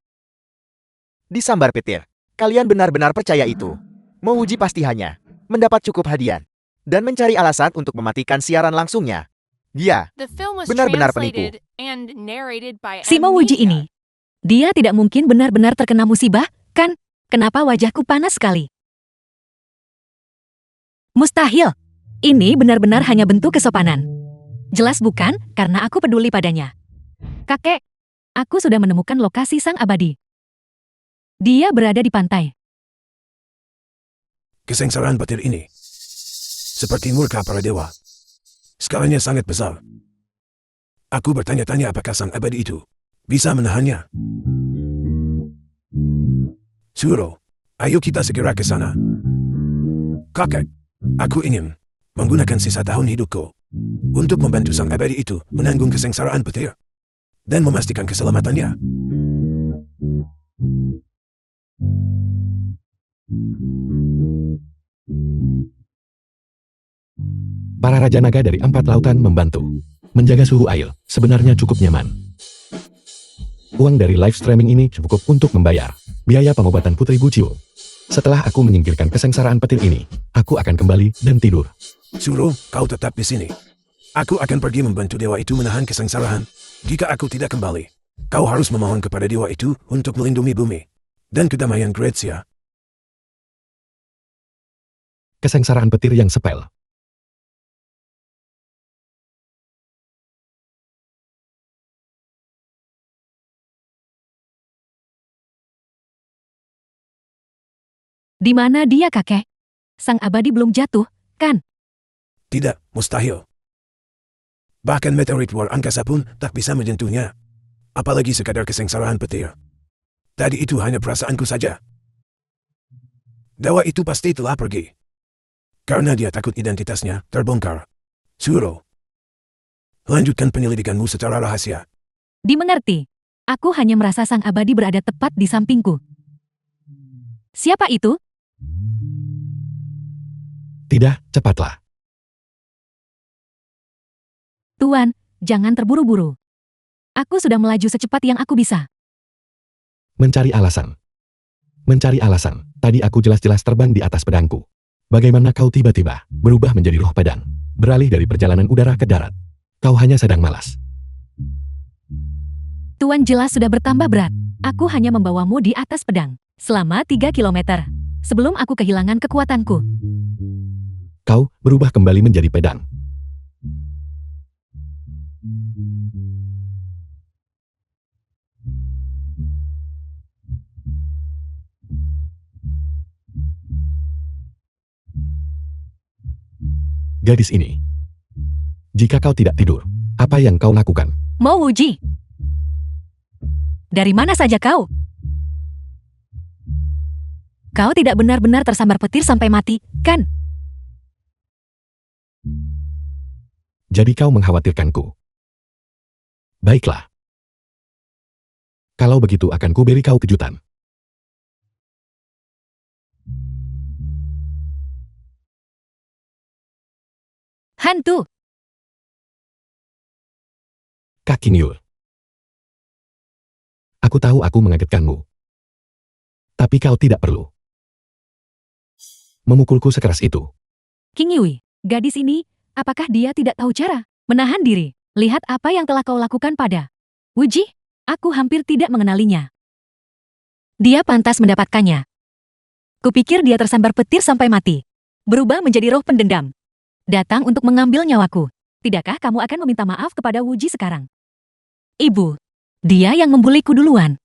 Disambar petir. Kalian benar-benar percaya itu? Mau uji pasti hanya mendapat cukup hadiah dan mencari alasan untuk mematikan siaran langsungnya. Dia The film was benar-benar penipu. translated and narrated by Si Mouji Amnesia. ini, dia tidak mungkin benar-benar terkena musibah, kan? Kenapa wajahku panas sekali? Mustahil. Ini benar-benar hanya bentuk kesopanan. Jelas bukan, karena aku peduli padanya. Kakek, aku sudah menemukan lokasi sang abadi. Dia berada di pantai. Kesengsaraan petir ini seperti murka para dewa. Skalanya sangat besar. Aku bertanya-tanya apakah sang abadi itu bisa menahannya. Suro, ayo kita segera ke sana. Kakek, aku ingin menggunakan sisa tahun hidupku untuk membantu sang abadi itu menanggung kesengsaraan petir dan memastikan keselamatannya. Para Raja Naga dari 4 lautan membantu. Menjaga suhu air sebenarnya cukup nyaman. Uang dari live streaming ini cukup untuk membayar biaya pengobatan Putri Bucio. Setelah aku menyingkirkan kesengsaraan petir ini, aku akan kembali dan tidur. Suro, kau tetap di sini. Aku akan pergi membantu dewa itu menahan kesengsaraan. Jika aku tidak kembali, kau harus memohon kepada dewa itu untuk melindungi bumi dan kedamaian Grecia. Kesengsaraan petir yang sepel. Di mana dia, kakek? Sang abadi belum jatuh, kan? Tidak, mustahil. Bahkan meteorit luar angkasa pun tak bisa menyentuhnya. Apalagi sekadar kesengsaraan petir. Tadi itu hanya perasaanku saja. Dewa itu pasti telah pergi. Karena dia takut identitasnya terbongkar. Suro, lanjutkan penyelidikanmu secara rahasia. Dimengerti. Aku hanya merasa sang abadi berada tepat di sampingku. Siapa itu? Tidak, cepatlah. Tuan, jangan terburu-buru. Aku sudah melaju secepat yang aku bisa. Mencari alasan. Mencari alasan. Tadi aku jelas-jelas terbang di atas pedangku. Bagaimana kau tiba-tiba berubah menjadi roh pedang, beralih dari perjalanan udara ke darat? Kau hanya sedang malas. Tuan jelas sudah bertambah berat. Aku hanya membawamu di atas pedang selama 3 kilometer sebelum aku kehilangan kekuatanku. Kau berubah kembali menjadi pedang. Gadis ini, jika kau tidak tidur, apa yang kau lakukan? Mau uji? Dari mana saja kau? Kau tidak benar-benar tersambar petir sampai mati, kan? Jadi kau mengkhawatirkanku. Baiklah. Kalau begitu akan kuberi kau kejutan. Hantu! Kaki Nyul. Aku tahu aku mengagetkanmu. Tapi kau tidak perlu memukulku sekeras itu. King Yui, gadis ini, apakah dia tidak tahu cara menahan diri? Lihat apa yang telah kau lakukan pada Wuji. Aku hampir tidak mengenalinya. Dia pantas mendapatkannya. Kupikir dia tersambar petir sampai mati. Berubah menjadi roh pendendam. Datang untuk mengambil nyawaku. Tidakkah kamu akan meminta maaf kepada Wuji sekarang? Ibu, dia yang membuliku duluan.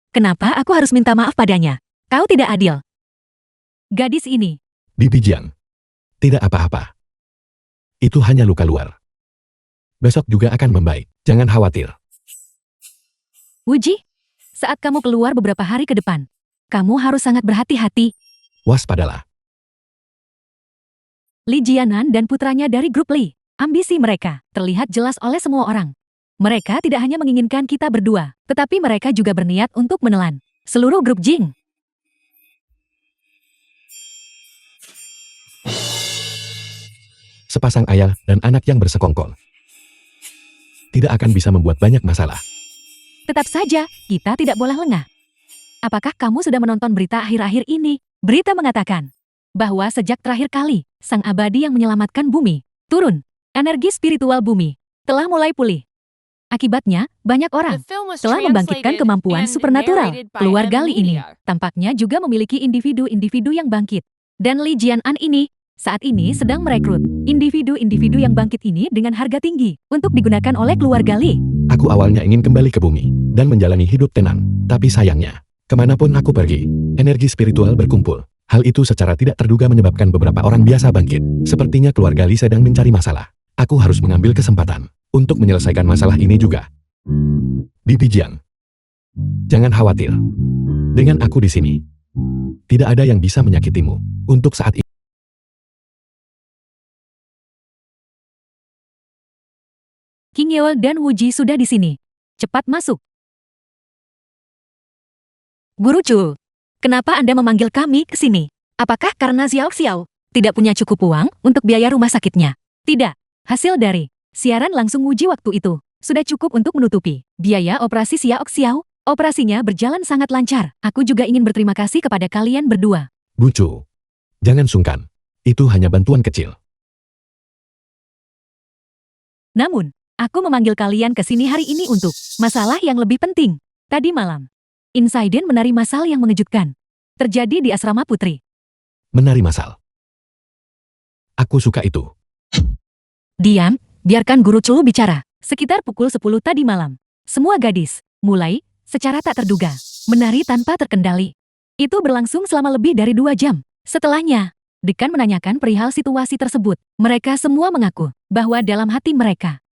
Kenapa aku harus minta maaf padanya? Kau tidak adil. Gadis ini, Bibi Jian. Tidak apa-apa. Itu hanya luka luar. Besok juga akan membaik. Jangan khawatir. Wuji, saat kamu keluar beberapa hari ke depan, kamu harus sangat berhati-hati. Waspadalah. Li Jianan dan putranya dari grup Li. Ambisi mereka terlihat jelas oleh semua orang. Mereka tidak hanya menginginkan kita berdua, tetapi mereka juga berniat untuk menelan seluruh grup Jing. Sepasang ayah dan anak yang bersekongkol. Tidak akan bisa membuat banyak masalah. Tetap saja, kita tidak boleh lengah. Apakah kamu sudah menonton berita akhir-akhir ini? Berita mengatakan bahwa sejak terakhir kali, sang abadi yang menyelamatkan bumi turun, energi spiritual bumi telah mulai pulih. Akibatnya, banyak The orang film was telah membangkitkan translated kemampuan and supernatural. narrated by Keluarga M Li ini Media. tampaknya juga memiliki individu-individu yang bangkit. Dan Li Jianan ini saat ini sedang merekrut individu-individu yang bangkit ini dengan harga tinggi untuk digunakan oleh keluarga Li. Aku awalnya ingin kembali ke bumi dan menjalani hidup tenang. Tapi sayangnya, kemanapun aku pergi, energi spiritual berkumpul. Hal itu secara tidak terduga menyebabkan beberapa orang biasa bangkit. Sepertinya keluarga Li sedang mencari masalah. Aku harus mengambil kesempatan untuk menyelesaikan masalah ini juga. Bibi Jian, jangan khawatir. Dengan aku di sini, tidak ada yang bisa menyakitimu. Untuk saat ini, King Yeol dan Wuji sudah di sini. Cepat masuk. Guru Chu, kenapa Anda memanggil kami ke sini? Apakah karena Xiao Xiao tidak punya cukup uang untuk biaya rumah sakitnya? Tidak. Hasil dari siaran langsung Wuji waktu itu sudah cukup untuk menutupi biaya operasi Xiao Xiao. Operasinya berjalan sangat lancar. Aku juga ingin berterima kasih kepada kalian berdua. Bucu, jangan sungkan. Itu hanya bantuan kecil. Namun, aku memanggil kalian ke sini hari ini untuk masalah yang lebih penting. Tadi malam, insiden menari massal yang mengejutkan terjadi di asrama putri. Menari massal. Aku suka itu. Diam, biarkan Guru Chu bicara. Sekitar pukul 10 tadi malam, semua gadis mulai secara tak terduga menari tanpa terkendali. Itu berlangsung selama lebih dari 2 jam. Setelahnya, dekan menanyakan perihal situasi tersebut. Mereka semua mengaku bahwa dalam hati mereka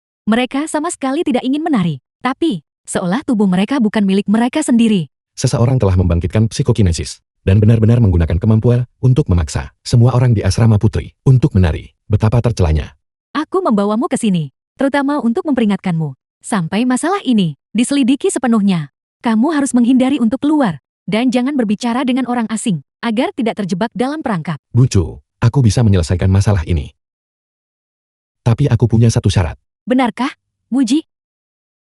sama sekali tidak ingin menari. Tapi, seolah tubuh mereka bukan milik mereka sendiri. Seseorang telah membangkitkan psikokinesis dan benar-benar menggunakan kemampuan untuk memaksa semua orang di asrama putri untuk menari. Betapa tercelanya. Aku membawamu ke sini, terutama untuk memperingatkanmu. Sampai masalah ini diselidiki sepenuhnya. Kamu harus menghindari untuk keluar, dan jangan berbicara dengan orang asing, agar tidak terjebak dalam perangkap. Bucu, aku bisa menyelesaikan masalah ini. Tapi aku punya satu syarat. Benarkah, Wuji?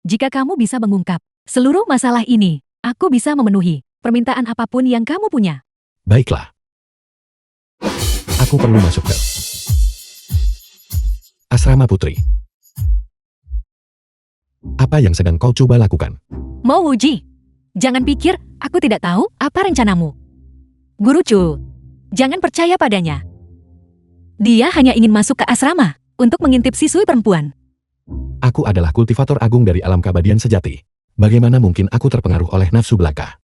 Jika kamu bisa mengungkap seluruh masalah ini, aku bisa memenuhi permintaan apapun yang kamu punya. Baiklah. Aku perlu masuk ke asrama putri. Apa yang sedang kau coba lakukan? Mau Wuji? Jangan pikir aku tidak tahu apa rencanamu. Guru Chu, jangan percaya padanya. Dia hanya ingin masuk ke asrama untuk mengintip siswi perempuan. Aku adalah kultivator agung dari alam keabadian sejati. Bagaimana mungkin aku terpengaruh oleh nafsu belaka?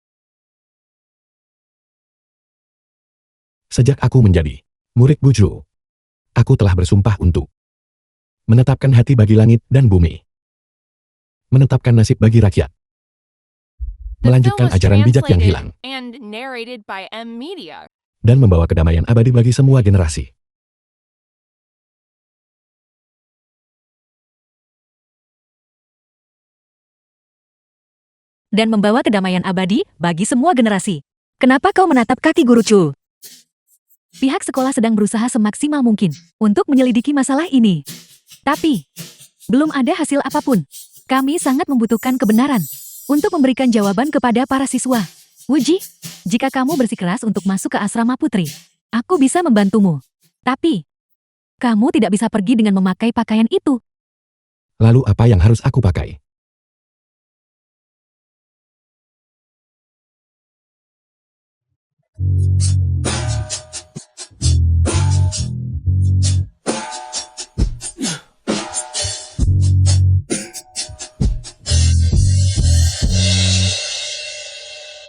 Sejak aku menjadi murid Buju, aku telah bersumpah untuk menetapkan hati bagi langit dan bumi, menetapkan nasib bagi rakyat, The film melanjutkan was ajaran bijak yang translated hilang, and narrated by M Media. dan membawa kedamaian abadi bagi semua generasi. Dan membawa kedamaian abadi bagi semua generasi. Kenapa kau menatap kaki Guru Chu? Pihak sekolah sedang berusaha semaksimal mungkin untuk menyelidiki masalah ini. Tapi, belum ada hasil apapun. Kami sangat membutuhkan kebenaran untuk memberikan jawaban kepada para siswa. Wuji, jika kamu bersikeras untuk masuk ke asrama putri, aku bisa membantumu. Tapi, kamu tidak bisa pergi dengan memakai pakaian itu. Lalu apa yang harus aku pakai?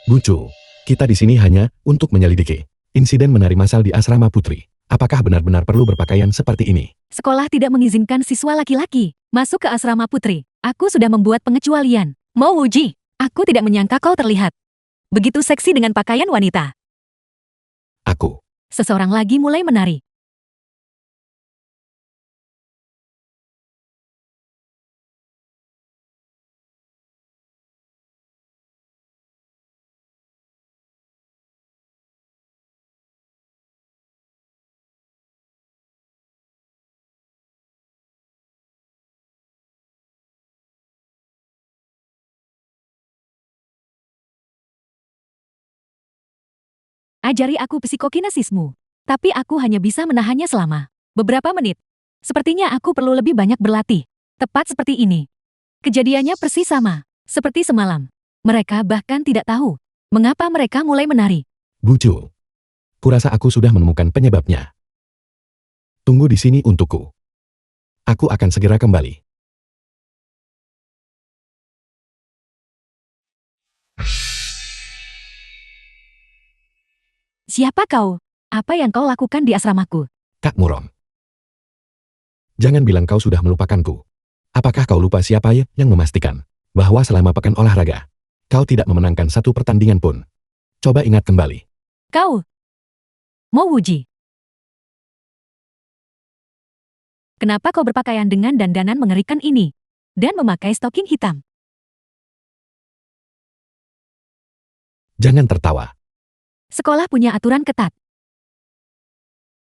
Bucu, kita di sini hanya untuk menyelidiki insiden menari massal di asrama putri. Apakah benar-benar perlu berpakaian seperti ini? Sekolah tidak mengizinkan siswa laki-laki masuk ke asrama putri. Aku sudah membuat pengecualian. Mo Wuji, aku tidak menyangka kau terlihat begitu seksi dengan pakaian wanita. Aku. Seseorang lagi mulai menari. Ajari aku psikokinesismu. Tapi aku hanya bisa menahannya selama beberapa menit. Sepertinya aku perlu lebih banyak berlatih. Tepat seperti ini. Kejadiannya persis sama. Seperti semalam. Mereka bahkan tidak tahu mengapa mereka mulai menari. Bucu. Kurasa aku sudah menemukan penyebabnya. Tunggu di sini untukku. Aku akan segera kembali. Siapa kau? Apa yang kau lakukan di asramaku? Kak Murong. Jangan bilang kau sudah melupakanku. Apakah kau lupa siapa yang memastikan bahwa selama pekan olahraga, kau tidak memenangkan satu pertandingan pun? Coba ingat kembali. Kau. Mo Wuji. Kenapa kau berpakaian dengan dandanan mengerikan ini? Dan memakai stoking hitam? Jangan tertawa. Sekolah punya aturan ketat.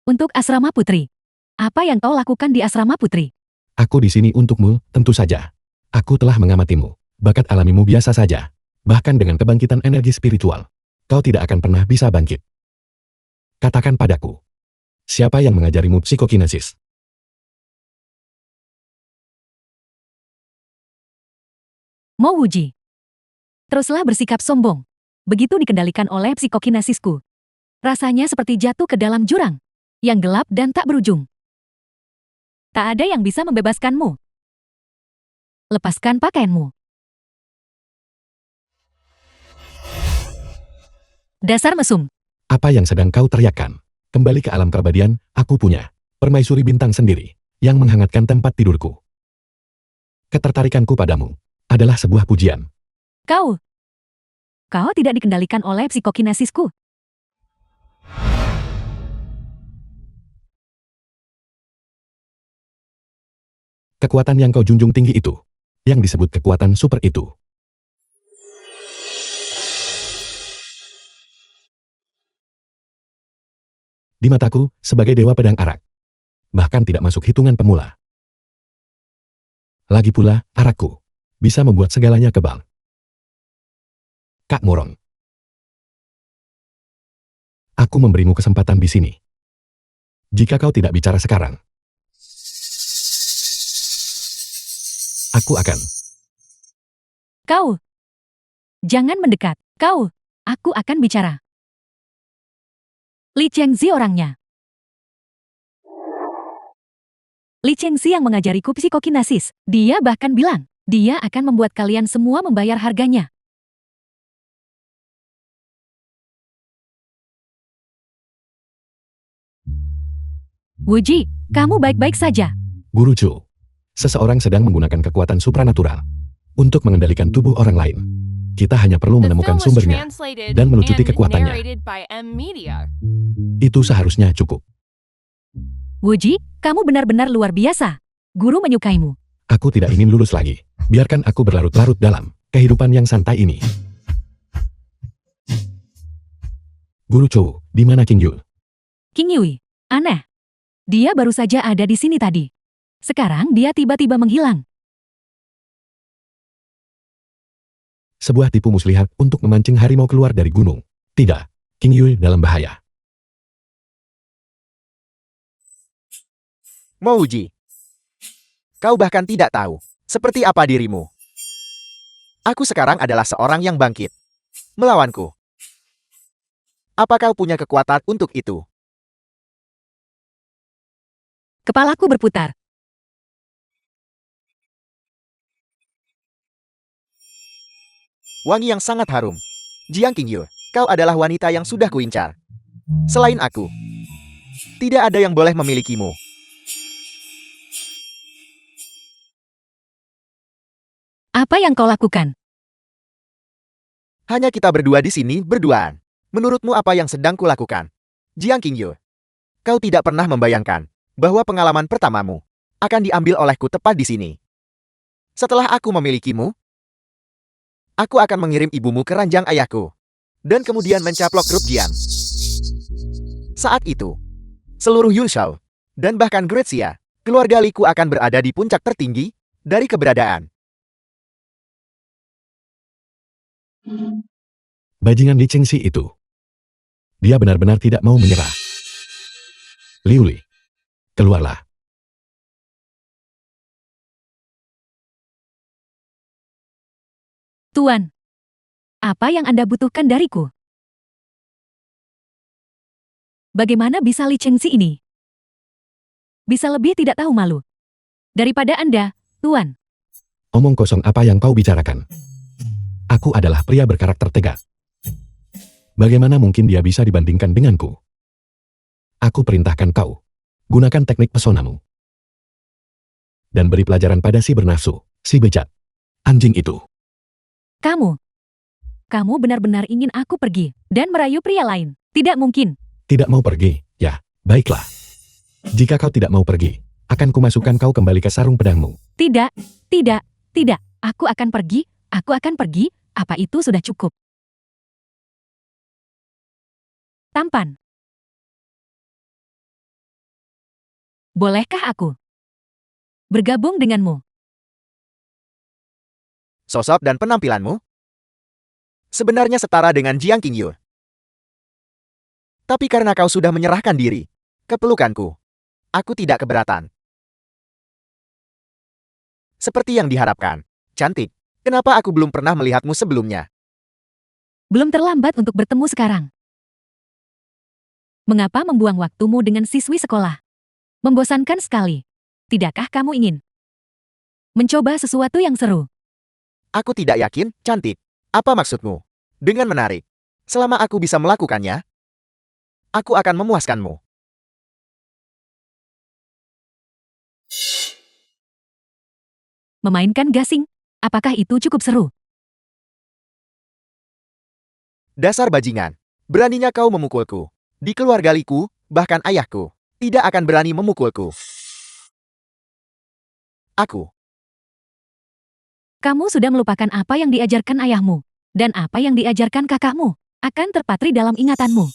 Untuk asrama putri. Apa yang kau lakukan di asrama putri? Aku di sini untukmu, tentu saja. Aku telah mengamatimu. Bakat alamimu biasa saja. Bahkan dengan kebangkitan energi spiritual, kau tidak akan pernah bisa bangkit. Katakan padaku. Siapa yang mengajarimu psikokinesis? Mo Wuji. Teruslah bersikap sombong. Begitu dikendalikan oleh psikokinesisku. Rasanya seperti jatuh ke dalam jurang yang gelap dan tak berujung. Tak ada yang bisa membebaskanmu. Lepaskan pakaianmu. Dasar mesum. Apa yang sedang kau teriakkan? Kembali ke alam keabadian, aku punya permaisuri bintang sendiri yang menghangatkan tempat tidurku. Ketertarikanku padamu adalah sebuah pujian. Kau tidak dikendalikan oleh psikokinesisku. Kekuatan yang kau junjung tinggi itu, yang disebut kekuatan super itu. Di mataku, sebagai dewa pedang arak. Bahkan tidak masuk hitungan pemula. Lagi pula, arakku bisa membuat segalanya kebal. Kak Murong. Aku memberimu kesempatan di sini. Jika kau tidak bicara sekarang, aku akan. Kau. Jangan mendekat. Aku akan bicara. Li Chengzi orangnya. Li Chengzi yang mengajariku psikokinesis. Dia bahkan bilang, dia akan membuat kalian semua membayar harganya. Wuji, kamu baik-baik saja. Guru Chu. Seseorang sedang menggunakan kekuatan supranatural untuk mengendalikan tubuh orang lain. Kita hanya perlu The menemukan film was sumbernya translated dan melucuti and kekuatannya. narrated by M Media. Itu seharusnya cukup. Wuji, kamu benar-benar luar biasa. Guru menyukaimu. Aku tidak ingin lulus lagi. Biarkan aku berlarut-larut dalam kehidupan yang santai ini. Guru Chu, di mana King Yul? King Yui, aneh. Dia baru saja ada di sini tadi. Sekarang dia tiba-tiba menghilang. Sebuah tipu muslihat untuk memancing harimau keluar dari gunung. Tidak, King Yul dalam bahaya. Mo Wuji. Kau bahkan tidak tahu seperti apa dirimu. Aku sekarang adalah seorang yang bangkit. Melawanku. Apa kau punya kekuatan untuk itu? Kepalaku berputar. Wangi yang sangat harum. Jiang Qingyu, kau adalah wanita yang sudah kuincar. Selain aku, tidak ada yang boleh memilikimu. Apa yang kau lakukan? Hanya kita berdua di sini berduaan. Menurutmu apa yang sedang kulakukan? Jiang Qingyu, kau tidak pernah membayangkan bahwa pengalaman pertamamu akan diambil olehku tepat di sini. Setelah aku memilikimu, aku akan mengirim ibumu ke ranjang ayahku dan kemudian mencaplok grup Jian. Saat itu, seluruh Yunshao dan bahkan Great Xia, keluarga Liku akan berada di puncak tertinggi dari keberadaan. Bajingan Li Chengxi itu. Dia benar-benar tidak mau menyerah. Liu Li, keluarlah. Tuan, apa yang Anda butuhkan dariku? Bagaimana bisa Li Chengxi ini bisa lebih tidak tahu malu daripada Anda, Tuan? Omong kosong apa yang kau bicarakan? Aku adalah pria berkarakter tegar. Bagaimana mungkin dia bisa dibandingkan denganku? Aku perintahkan kau, gunakan teknik pesonamu. Dan beri pelajaran pada si bernafsu, si bejat. Anjing itu. Kamu benar-benar ingin aku pergi dan merayu pria lain. Tidak mungkin. Tidak mau pergi, ya, baiklah. Jika kau tidak mau pergi, akan kumasukkan kau kembali ke sarung pedangmu. Tidak. Aku akan pergi. Apa itu sudah cukup? Tampan. Bolehkah aku bergabung denganmu? Sosok dan penampilanmu sebenarnya setara dengan Jiang Qingyu. Tapi karena kau sudah menyerahkan diri ke pelukanku, aku tidak keberatan. Seperti yang diharapkan, cantik. Kenapa aku belum pernah melihatmu sebelumnya? Belum terlambat untuk bertemu sekarang. Mengapa membuang waktumu dengan siswi sekolah? Membosankan sekali. Tidakkah kamu ingin mencoba sesuatu yang seru? Aku tidak yakin, cantik. Apa maksudmu dengan menarik? Selama aku bisa melakukannya, aku akan memuaskanmu. Memainkan gasing? Apakah itu cukup seru? Dasar bajingan. Beraninya kau memukulku. Di keluarga Liku, bahkan ayahku, tidak akan berani memukulku. Aku. Kamu sudah melupakan apa yang diajarkan ayahmu dan apa yang diajarkan kakakmu akan terpatri dalam ingatanmu.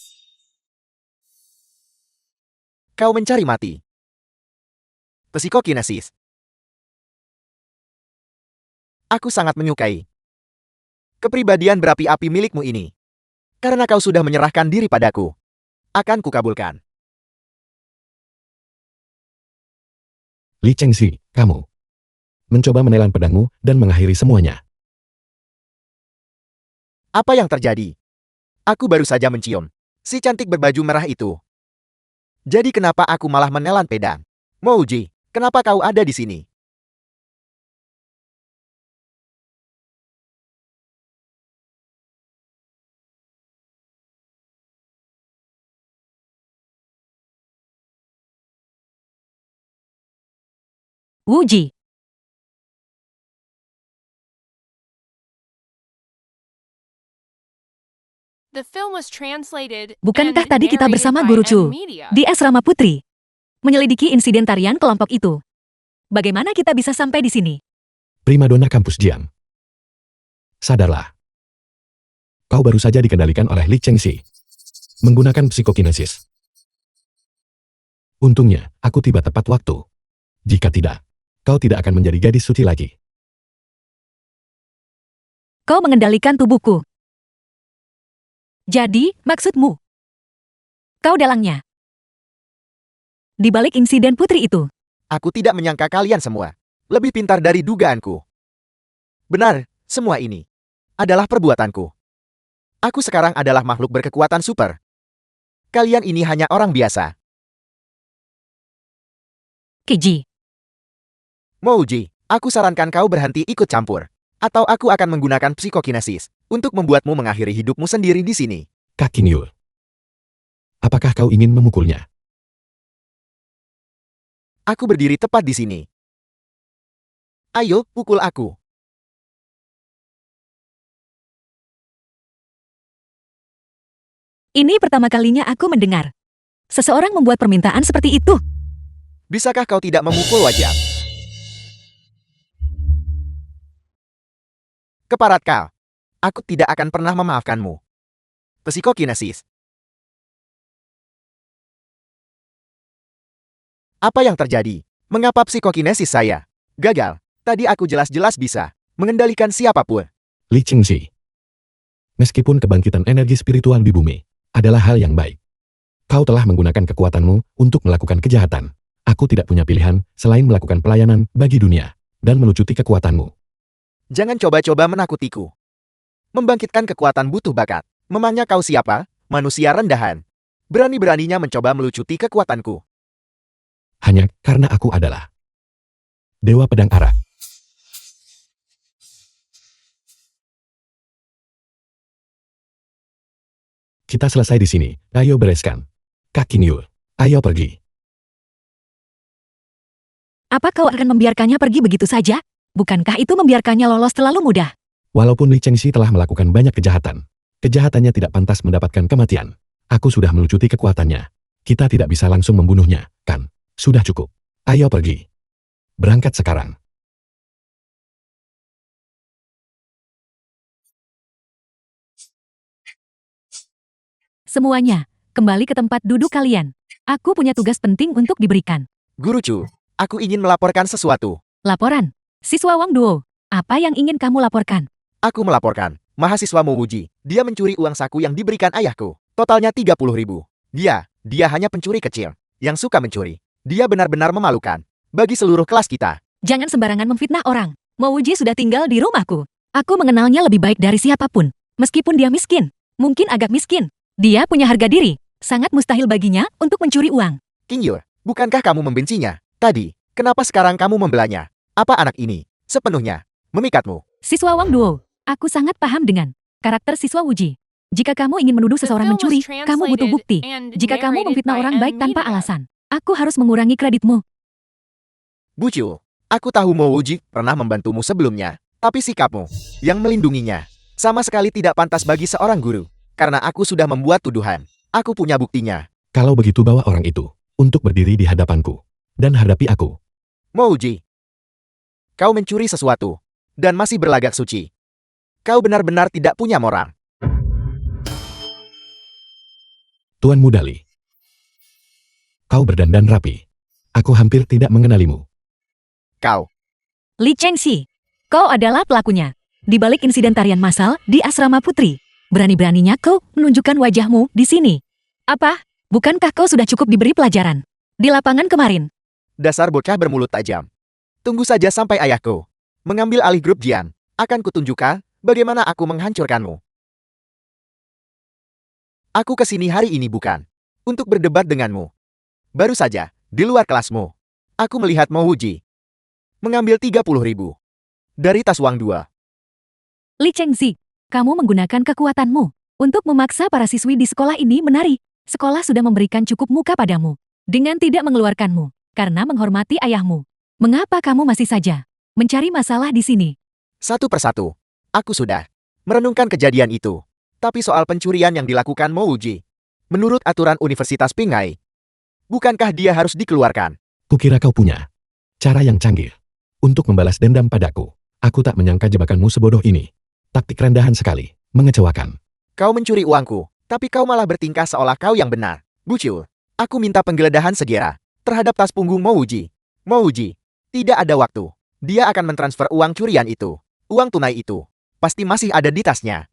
Kau mencari mati. Psikokinesis. Aku sangat menyukai kepribadian berapi-api milikmu ini. Karena kau sudah menyerahkan diri padaku, akan kukabulkan. Li Chengxi, kamu mencoba menelan pedangmu dan mengakhiri semuanya. Apa yang terjadi? Aku baru saja mencium si cantik berbaju merah itu. Jadi kenapa aku malah menelan pedang? Mouji, kenapa kau ada di sini? Wuji, The film was translated bukankah and tadi kita narrated bersama by Guru M Chu Media. di asrama putri menyelidiki insiden tarian kelompok itu? Bagaimana kita bisa sampai di sini? Primadona kampus Jian. Sadarlah. Kau baru saja dikendalikan oleh Li Chengxi. Menggunakan psikokinesis. Untungnya, aku tiba tepat waktu. Jika tidak, kau tidak akan menjadi gadis suci lagi. Kau mengendalikan tubuhku. Jadi, maksudmu? Kau dalangnya. Di balik insiden putri itu, Aku tidak menyangka kalian semua lebih pintar dari dugaanku. Benar, semua ini adalah perbuatanku. Aku sekarang adalah makhluk berkekuatan super. Kalian ini hanya orang biasa. Keji, Mouji, aku sarankan kau berhenti ikut campur. Atau aku akan menggunakan psikokinesis untuk membuatmu mengakhiri hidupmu sendiri di sini. Kak Qin Yul. Apakah kau ingin memukulnya? Aku berdiri tepat di sini. Ayo, pukul aku. Ini pertama kalinya aku mendengar seseorang membuat permintaan seperti itu. Bisakah kau tidak memukul wajah? Keparat kau. Aku tidak akan pernah memaafkanmu. Psikokinesis. Apa yang terjadi? Mengapa psikokinesis saya gagal? Tadi aku jelas-jelas bisa mengendalikan siapapun. Li Qingxi. Meskipun kebangkitan energi spiritual di bumi adalah hal yang baik, kau telah menggunakan kekuatanmu untuk melakukan kejahatan. Aku tidak punya pilihan selain melakukan pelayanan bagi dunia dan melucuti kekuatanmu. Jangan coba-coba menakutiku. Membangkitkan kekuatan butuh bakat. Memangnya kau siapa? Manusia rendahan. Berani-beraninya mencoba melucuti kekuatanku. Hanya karena aku adalah Dewa Pedang Arak. Kita selesai di sini. Ayo bereskan. Kak Qin Yul, ayo pergi. Apa kau akan membiarkannya pergi begitu saja? Bukankah itu membiarkannya lolos terlalu mudah? Walaupun Li Chengxi telah melakukan banyak kejahatan, kejahatannya tidak pantas mendapatkan kematian. Aku sudah melucuti kekuatannya. Kita tidak bisa langsung membunuhnya, kan? Sudah cukup. Ayo pergi. Berangkat sekarang. Semuanya, kembali ke tempat duduk kalian. Aku punya tugas penting untuk diberikan. Guru Chu, aku ingin melaporkan sesuatu. Laporan. Siswa Wang Duo, apa yang ingin kamu laporkan? Aku melaporkan. Mahasiswa Mouji, dia mencuri uang saku yang diberikan ayahku. Totalnya 30.000. Dia hanya pencuri kecil yang suka mencuri. Dia benar-benar memalukan bagi seluruh kelas kita. Jangan sembarangan memfitnah orang. Mouji sudah tinggal di rumahku. Aku mengenalnya lebih baik dari siapapun. Meskipun dia miskin, mungkin agak miskin. Dia punya harga diri. Sangat mustahil baginya untuk mencuri uang. King Yul, bukankah kamu membencinya? Tadi, kenapa sekarang kamu membelanya? Apa anak ini sepenuhnya memikatmu? Siswa Wang Duo, aku sangat paham dengan karakter siswa Wuji. Jika kamu ingin menuduh The seseorang film was mencuri, kamu butuh translated bukti. and Jika kamu narrated memfitnah by orang baik tanpa Amita. alasan, aku harus mengurangi kreditmu. Bucul, aku tahu Mouji pernah membantumu sebelumnya, tapi sikapmu yang melindunginya sama sekali tidak pantas bagi seorang guru. Karena aku sudah membuat tuduhan. Aku punya buktinya. Kalau begitu bawa orang itu untuk berdiri di hadapanku dan hadapi aku. Mouji, kau mencuri sesuatu dan masih berlagak suci. Kau benar-benar tidak punya moral. Tuan Muda Li. Kau berdandan rapi. Aku hampir tidak mengenalimu. Kau, Li Chengxi, kau adalah pelakunya. Di balik insiden tarian massal di asrama putri, berani-beraninya kau menunjukkan wajahmu di sini. Apa? Bukankah kau sudah cukup diberi pelajaran di lapangan kemarin? dasar bocah bermulut tajam. Tunggu saja sampai ayahku mengambil alih grup Jian. Akan kutunjukkan bagaimana aku menghancurkanmu. Aku kesini hari ini bukan untuk berdebat denganmu. Baru saja, di luar kelasmu, aku melihat Mouji mengambil 30.000 dari tas uang 2. Li Chengxi, kamu menggunakan kekuatanmu untuk memaksa para siswi di sekolah ini menari. Sekolah sudah memberikan cukup muka padamu dengan tidak mengeluarkanmu karena menghormati ayahmu. Mengapa kamu masih saja mencari masalah di sini? Satu persatu, aku sudah merenungkan kejadian itu. Tapi soal pencurian yang dilakukan Mouji, menurut aturan Universitas Pingai, bukankah dia harus dikeluarkan? Kukira kau punya cara yang canggih untuk membalas dendam padaku. Aku tak menyangka jebakanmu sebodoh ini. Taktik rendahan sekali, mengecewakan. Kau mencuri uangku, tapi kau malah bertingkah seolah kau yang benar. Bucil, aku minta penggeledahan segera terhadap tas punggung Mouji. Mouji, tidak ada waktu. Dia akan mentransfer uang curian itu. Uang tunai itu pasti masih ada di tasnya.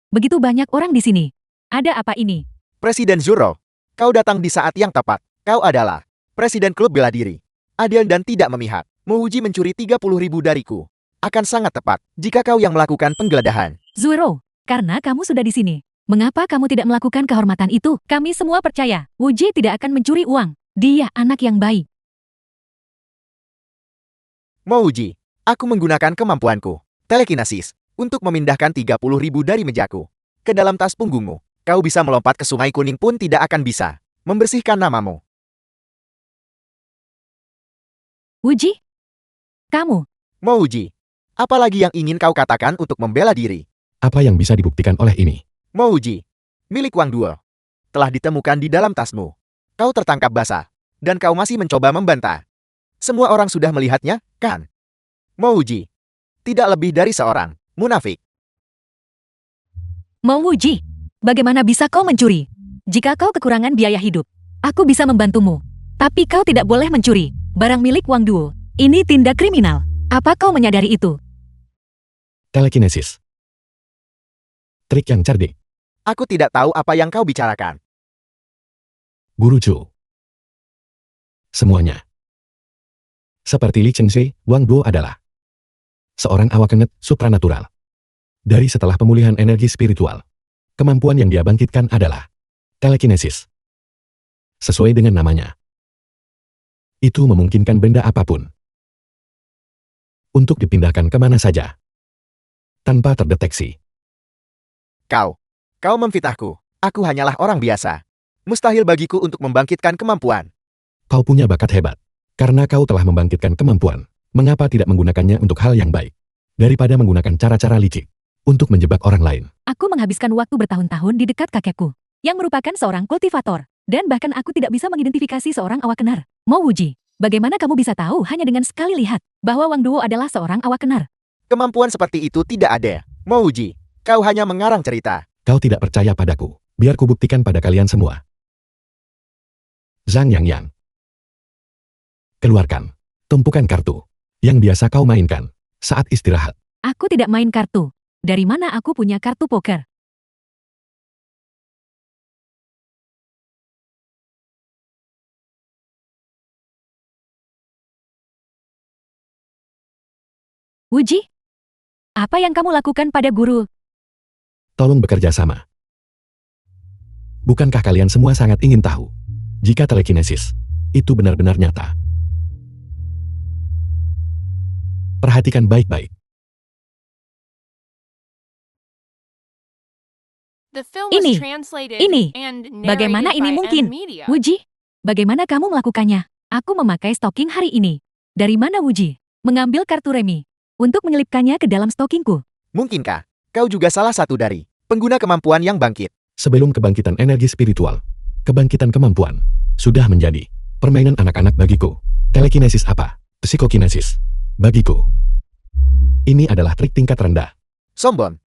Begitu banyak orang di sini. Ada apa ini? Presiden Zuro, kau datang di saat yang tepat. Kau adalah Presiden Klub Bela Diri. Adil dan tidak memihak. Mouji mencuri 30.000 dariku. Akan sangat tepat jika kau yang melakukan penggeledahan. Zuero, karena kamu sudah di sini. Mengapa kamu tidak melakukan kehormatan itu? Kami semua percaya, Wuji tidak akan mencuri uang. Dia anak yang baik. Mouji, aku menggunakan kemampuanku. Telekinesis. Untuk memindahkan 30.000 dari mejaku ke dalam tas punggungmu. Kau bisa melompat ke sungai kuning pun tidak akan bisa membersihkan namamu. Wuji? Kamu? Mau uji? Apalagi yang ingin kau katakan untuk membela diri? Apa yang bisa dibuktikan oleh ini? Mau uji? Milik Wang Duo. Telah ditemukan di dalam tasmu. Kau tertangkap basah. Dan kau masih mencoba membantah. Semua orang sudah melihatnya, kan? Mau uji? Tidak lebih dari seorang munafik. Mau Wuji? Bagaimana bisa kau mencuri? Jika kau kekurangan biaya hidup, aku bisa membantumu. Tapi kau tidak boleh mencuri barang milik Wang Duo. Ini tindak kriminal. Apa kau menyadari itu? Telekinesis. Trik yang cerdik. Aku tidak tahu apa yang kau bicarakan. Guru Chu. Semuanya. Seperti Li Chengxi, Wang Duo adalah seorang awakenet supranatural. Dari setelah pemulihan energi spiritual, kemampuan yang dia bangkitkan adalah telekinesis. Sesuai dengan namanya. Itu memungkinkan benda apapun untuk dipindahkan kemana saja, tanpa terdeteksi. Kau memfitnahku. Aku hanyalah orang biasa. Mustahil bagiku untuk membangkitkan kemampuan. Kau punya bakat hebat. Karena kau telah membangkitkan kemampuan, mengapa tidak menggunakannya untuk hal yang baik? Daripada menggunakan cara-cara licik untuk menjebak orang lain. Aku menghabiskan waktu bertahun-tahun di dekat kakekku, yang merupakan seorang kultivator. Dan bahkan aku tidak bisa mengidentifikasi seorang awakener. Mau Wuji, bagaimana kamu bisa tahu hanya dengan sekali lihat bahwa Wang Duo adalah seorang awakener? Kemampuan seperti itu tidak ada. Mau uji? Kau hanya mengarang cerita. Kau tidak percaya padaku. Biar kubuktikan pada kalian semua. Zhang Yang. Keluarkan tumpukan kartu yang biasa kau mainkan saat istirahat. Aku tidak main kartu. Dari mana aku punya kartu poker? Wuji? Apa yang kamu lakukan pada guru? Tolong bekerja sama. Bukankah kalian semua sangat ingin tahu jika telekinesis itu benar-benar nyata? Perhatikan baik-baik. The film Ini, was translated ini. and Bagaimana narrated ini by mungkin? M Media. Wuji, bagaimana kamu melakukannya? Aku memakai stocking hari ini. Dari mana Wuji? Mengambil kartu remi untuk menyelipkannya ke dalam stockingku. Mungkinkah kau juga salah satu dari pengguna kemampuan yang bangkit? Sebelum kebangkitan energi spiritual, kebangkitan kemampuan sudah menjadi permainan anak-anak bagiku. Telekinesis apa? Psikokinesis. Bagiku, ini adalah trik tingkat rendah. Sombong.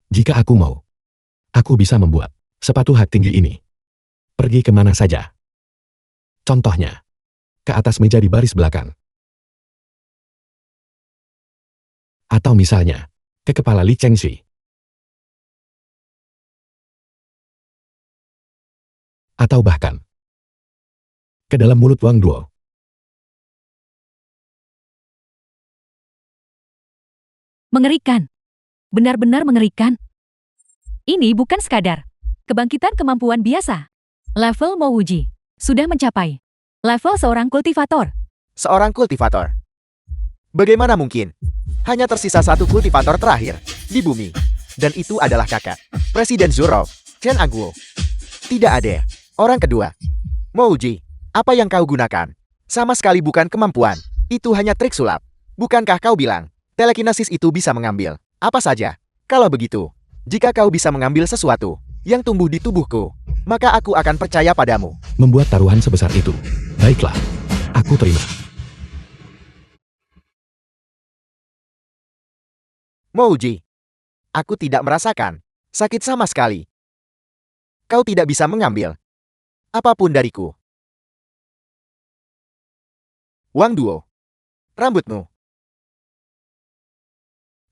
Jika aku mau, aku bisa membuat sepatu hak tinggi ini pergi kemana saja. Contohnya, ke atas meja di baris belakang. Atau misalnya, ke kepala Li Chengxi. Atau bahkan, ke dalam mulut Wang Duo. Mengerikan. Benar-benar mengerikan. Ini bukan sekadar kebangkitan kemampuan biasa. Level Mo Wuji sudah mencapai level seorang kultivator. Seorang kultivator. Bagaimana mungkin? Hanya tersisa satu kultivator terakhir di bumi. Dan itu adalah kakak Presiden Zurov, Chen Aguo. Tidak ada orang kedua. Mo Wuji, apa yang kau gunakan? Sama sekali bukan kemampuan. Itu hanya trik sulap. Bukankah kau bilang telekinesis itu bisa mengambil apa saja? Kalau begitu, jika kau bisa mengambil sesuatu yang tumbuh di tubuhku, maka aku akan percaya padamu. Membuat taruhan sebesar itu. Baiklah, aku terima. Mo Wuji, aku tidak merasakan sakit sama sekali. Kau tidak bisa mengambil apapun dariku. Wang Duo, rambutmu.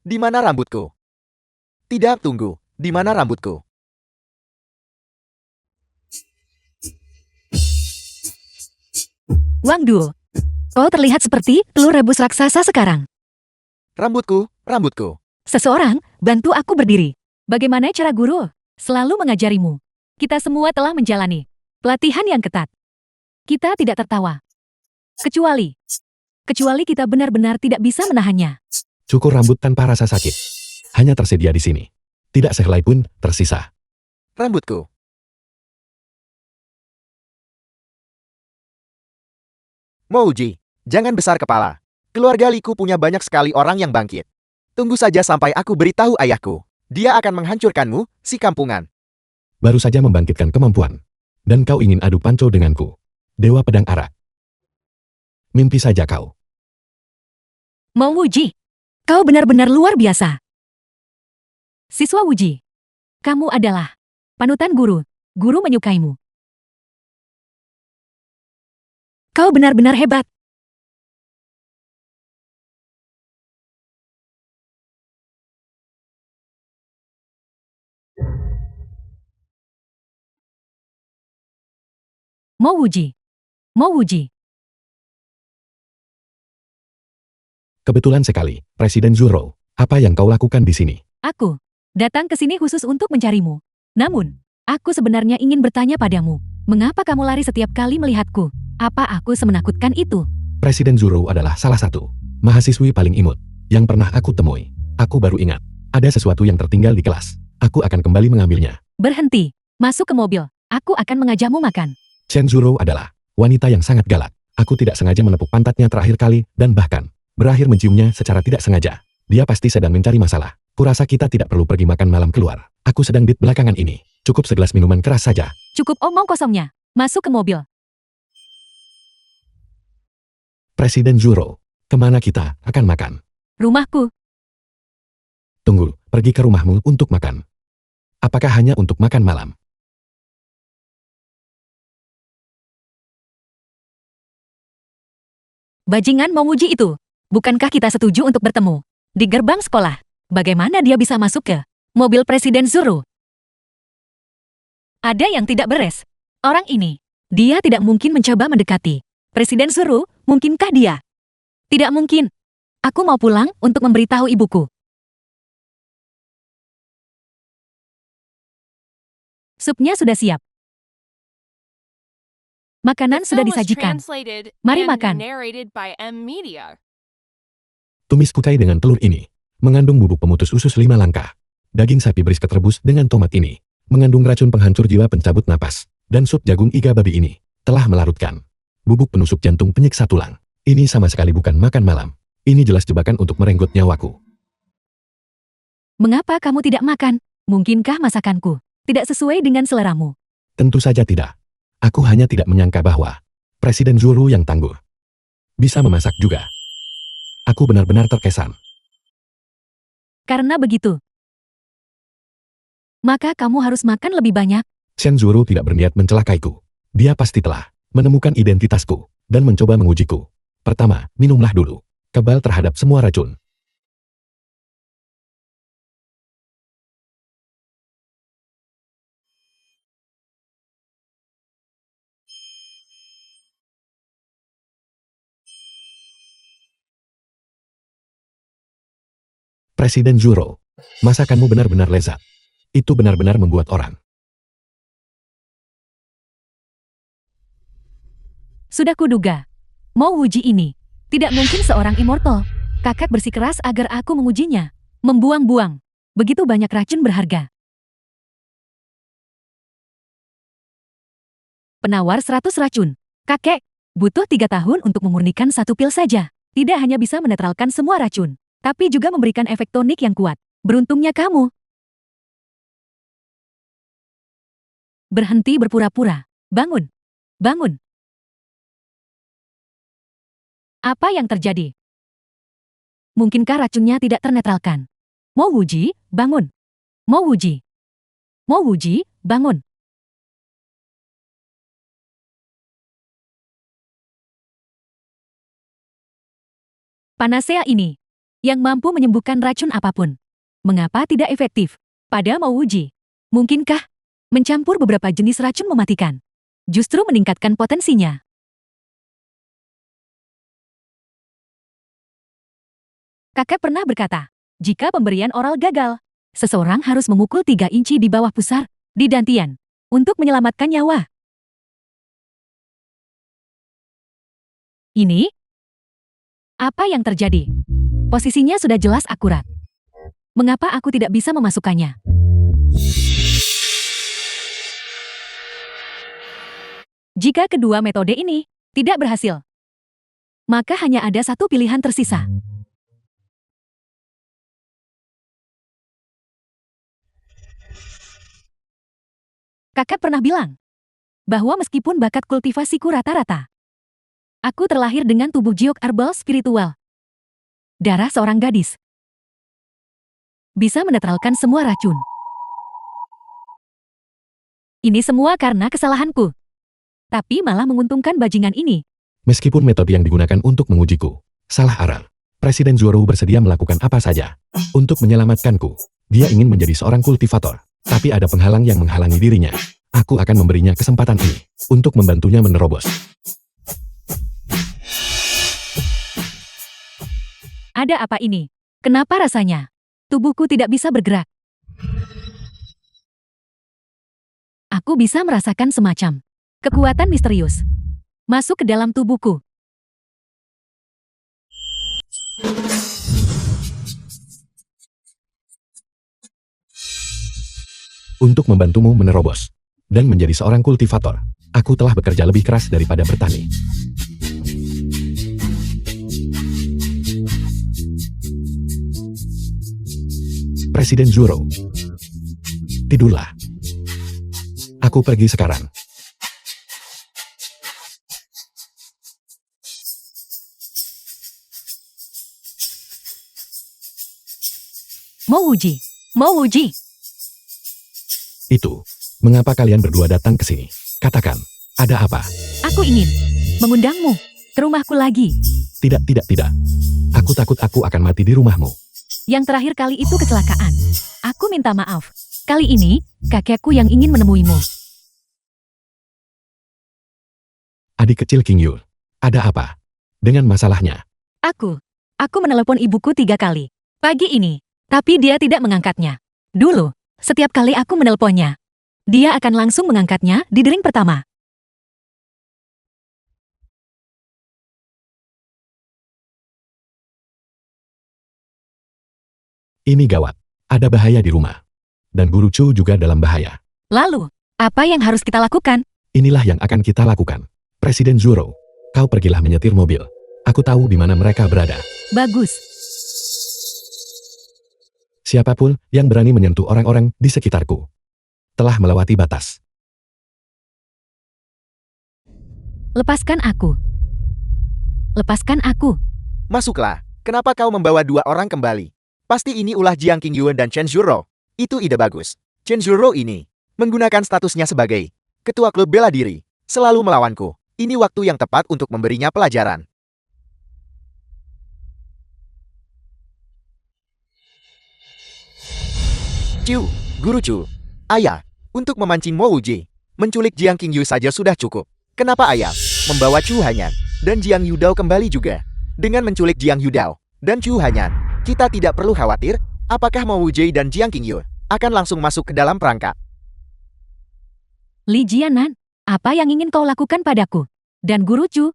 Di mana rambutku? Tidak, tunggu. Di mana rambutku? Wang Duo, kau terlihat seperti telur rebus raksasa sekarang. Rambutku, rambutku. Seseorang, bantu aku berdiri. Bagaimana cara guru? Selalu mengajarimu. Kita semua telah menjalani pelatihan yang ketat. Kita tidak tertawa. Kecuali kita benar-benar tidak bisa menahannya. Cukur rambut tanpa rasa sakit. Hanya tersedia di sini. Tidak sehelai pun tersisa. Rambutku. Mouji, jangan besar kepala. Keluarga Liku punya banyak sekali orang yang bangkit. Tunggu saja sampai aku beritahu ayahku. Dia akan menghancurkanmu, si kampungan. Baru saja membangkitkan kemampuan. Dan kau ingin adu panco denganku. Dewa pedang arak. Mimpi saja kau. Mau Wuji, kau benar-benar luar biasa. Siswa Wuji, kamu adalah panutan guru. Guru menyukaimu. Kau benar-benar hebat. Mau Wuji. Kebetulan sekali, Presiden Zuro. Apa yang kau lakukan di sini? Aku datang ke sini khusus untuk mencarimu. Namun, aku sebenarnya ingin bertanya padamu. Mengapa kamu lari setiap kali melihatku? Apa aku semenakutkan itu? Presiden Zuro adalah salah satu mahasiswi paling imut yang pernah aku temui. Aku baru ingat, ada sesuatu yang tertinggal di kelas. Aku akan kembali mengambilnya. Berhenti. Masuk ke mobil. Aku akan mengajakmu makan. Chen Zuro adalah wanita yang sangat galak. Aku tidak sengaja menepuk pantatnya terakhir kali dan bahkan berakhir menciumnya secara tidak sengaja. Dia pasti sedang mencari masalah. Kurasa kita tidak perlu pergi makan malam keluar. Aku sedang diet belakangan ini. Cukup segelas minuman keras saja. Cukup omong kosongnya. Masuk ke mobil. Presiden Zuro, kemana kita akan makan? Rumahku. Tunggu, pergi ke rumahmu untuk makan. Apakah hanya untuk makan malam? Bajingan memuji itu. Bukankah kita setuju untuk bertemu di gerbang sekolah? Bagaimana dia bisa masuk ke mobil Presiden Zuro? Ada yang tidak beres. Orang ini, dia tidak mungkin mencoba mendekati Presiden Zuro. Mungkinkah dia? Tidak mungkin. Aku mau pulang untuk memberitahu ibuku. Supnya sudah siap. Makanan sudah Film was disajikan. translated Mari and makan. narrated by M Media. Tumis kucai dengan telur ini mengandung bubuk pemutus usus 5 langkah. Daging sapi brisket rebus dengan tomat ini mengandung racun penghancur jiwa pencabut napas. Dan sup jagung iga babi ini telah melarutkan bubuk penusuk jantung penyiksa tulang. Ini sama sekali bukan makan malam. Ini jelas jebakan untuk merenggut nyawaku. Mengapa kamu tidak makan? Mungkinkah masakanku tidak sesuai dengan seleramu? Tentu saja tidak. Aku hanya tidak menyangka bahwa Presiden Zuru yang tangguh bisa memasak juga. Aku benar-benar terkesan. Karena begitu, maka kamu harus makan lebih banyak. Chen Zuru tidak berniat mencelakaiku. Dia pasti telah menemukan identitasku dan mencoba mengujiku. Pertama, minumlah dulu. Kebal terhadap semua racun. Presiden Zuro, masakanmu benar-benar lezat. Itu benar-benar membuat orang. Sudah kuduga. Mau Wuji ini tidak mungkin seorang immortal. Kakak bersikeras agar aku mengujinya. Membuang-buang begitu banyak racun berharga. Penawar 100 racun. Kakek, butuh 3 tahun untuk memurnikan 1 pil saja. Tidak hanya bisa menetralkan semua racun, tapi juga memberikan efek tonik yang kuat. Beruntungnya kamu. Berhenti berpura-pura. Bangun. Bangun. Apa yang terjadi? Mungkinkah racunnya tidak ternetralkan? Mo Wuji, bangun. Mo Wuji. Mo Wuji, bangun. Panacea ini, yang mampu menyembuhkan racun apapun. Mengapa tidak efektif? Pada Mo Wuji, mungkinkah mencampur beberapa jenis racun mematikan? Justru meningkatkan potensinya. Kakek pernah berkata, jika pemberian oral gagal, seseorang harus memukul 3 inci di bawah pusar, di dantian. untuk menyelamatkan nyawa. Ini? Apa yang terjadi? Posisinya sudah jelas akurat. Mengapa aku tidak bisa memasukkannya? Jika kedua metode ini tidak berhasil, maka hanya ada satu pilihan tersisa. Kakak pernah bilang bahwa meskipun bakat kultivasiku rata-rata, aku terlahir dengan tubuh jiok arbal spiritual. Darah seorang gadis bisa menetralkan semua racun. Ini semua karena kesalahanku. Tapi malah menguntungkan bajingan ini. Meskipun metode yang digunakan untuk mengujiku salah arah, Presiden Zoro bersedia melakukan apa saja untuk menyelamatkanku. Dia ingin menjadi seorang kultivator, tapi ada penghalang yang menghalangi dirinya. Aku akan memberinya kesempatan ini untuk membantunya menerobos. Ada apa ini? Kenapa rasanya tubuhku tidak bisa bergerak? Aku bisa merasakan semacam kekuatan misterius masuk ke dalam tubuhku. Untuk membantumu menerobos dan menjadi seorang kultivator, aku telah bekerja lebih keras daripada bertani. Presiden Zoro, tidurlah. Aku pergi sekarang. Mouji, Mouji. Itu, mengapa kalian berdua datang ke sini? Katakan, ada apa? Aku ingin mengundangmu ke rumahku lagi. Tidak. Aku takut aku akan mati di rumahmu. Yang terakhir kali itu kecelakaan. Aku minta maaf. Kali ini, kakekku yang ingin menemuimu. Adik kecil King Yul, ada apa dengan masalahnya? Aku menelepon ibuku 3 kali pagi ini, tapi dia tidak mengangkatnya. Dulu, setiap kali aku menelponnya, dia akan langsung mengangkatnya di dering pertama. Ini gawat, ada bahaya di rumah. Dan Guru Chu juga dalam bahaya. Lalu, apa yang harus kita lakukan? Inilah yang akan kita lakukan. Presiden Zoro, kau pergilah menyetir mobil. Aku tahu di mana mereka berada. Bagus. Siapapun yang berani menyentuh orang-orang di sekitarku telah melewati batas. Lepaskan aku. Lepaskan aku. Masuklah. Kenapa kau membawa 2 orang kembali? Pasti ini ulah Jiang Qingyuan dan Chen Zhuo. Itu ide bagus. Chen Zhuo ini menggunakan statusnya sebagai ketua klub bela diri, selalu melawanku. Ini waktu yang tepat untuk memberinya pelajaran. Chu, Guru Chu. Ayah, untuk memancing Mo Wuji, menculik Jiang Qingyu saja sudah cukup. Kenapa ayah membawa Chu Hanyan dan Jiang Yudao kembali juga? Dengan menculik Jiang Yudao dan Chu Hanyan, kita tidak perlu khawatir apakah Mo Wuji dan Jiang Qingyu akan langsung masuk ke dalam perangkap. Li Jianan, apa yang ingin kau lakukan padaku? Dan Guru Chu?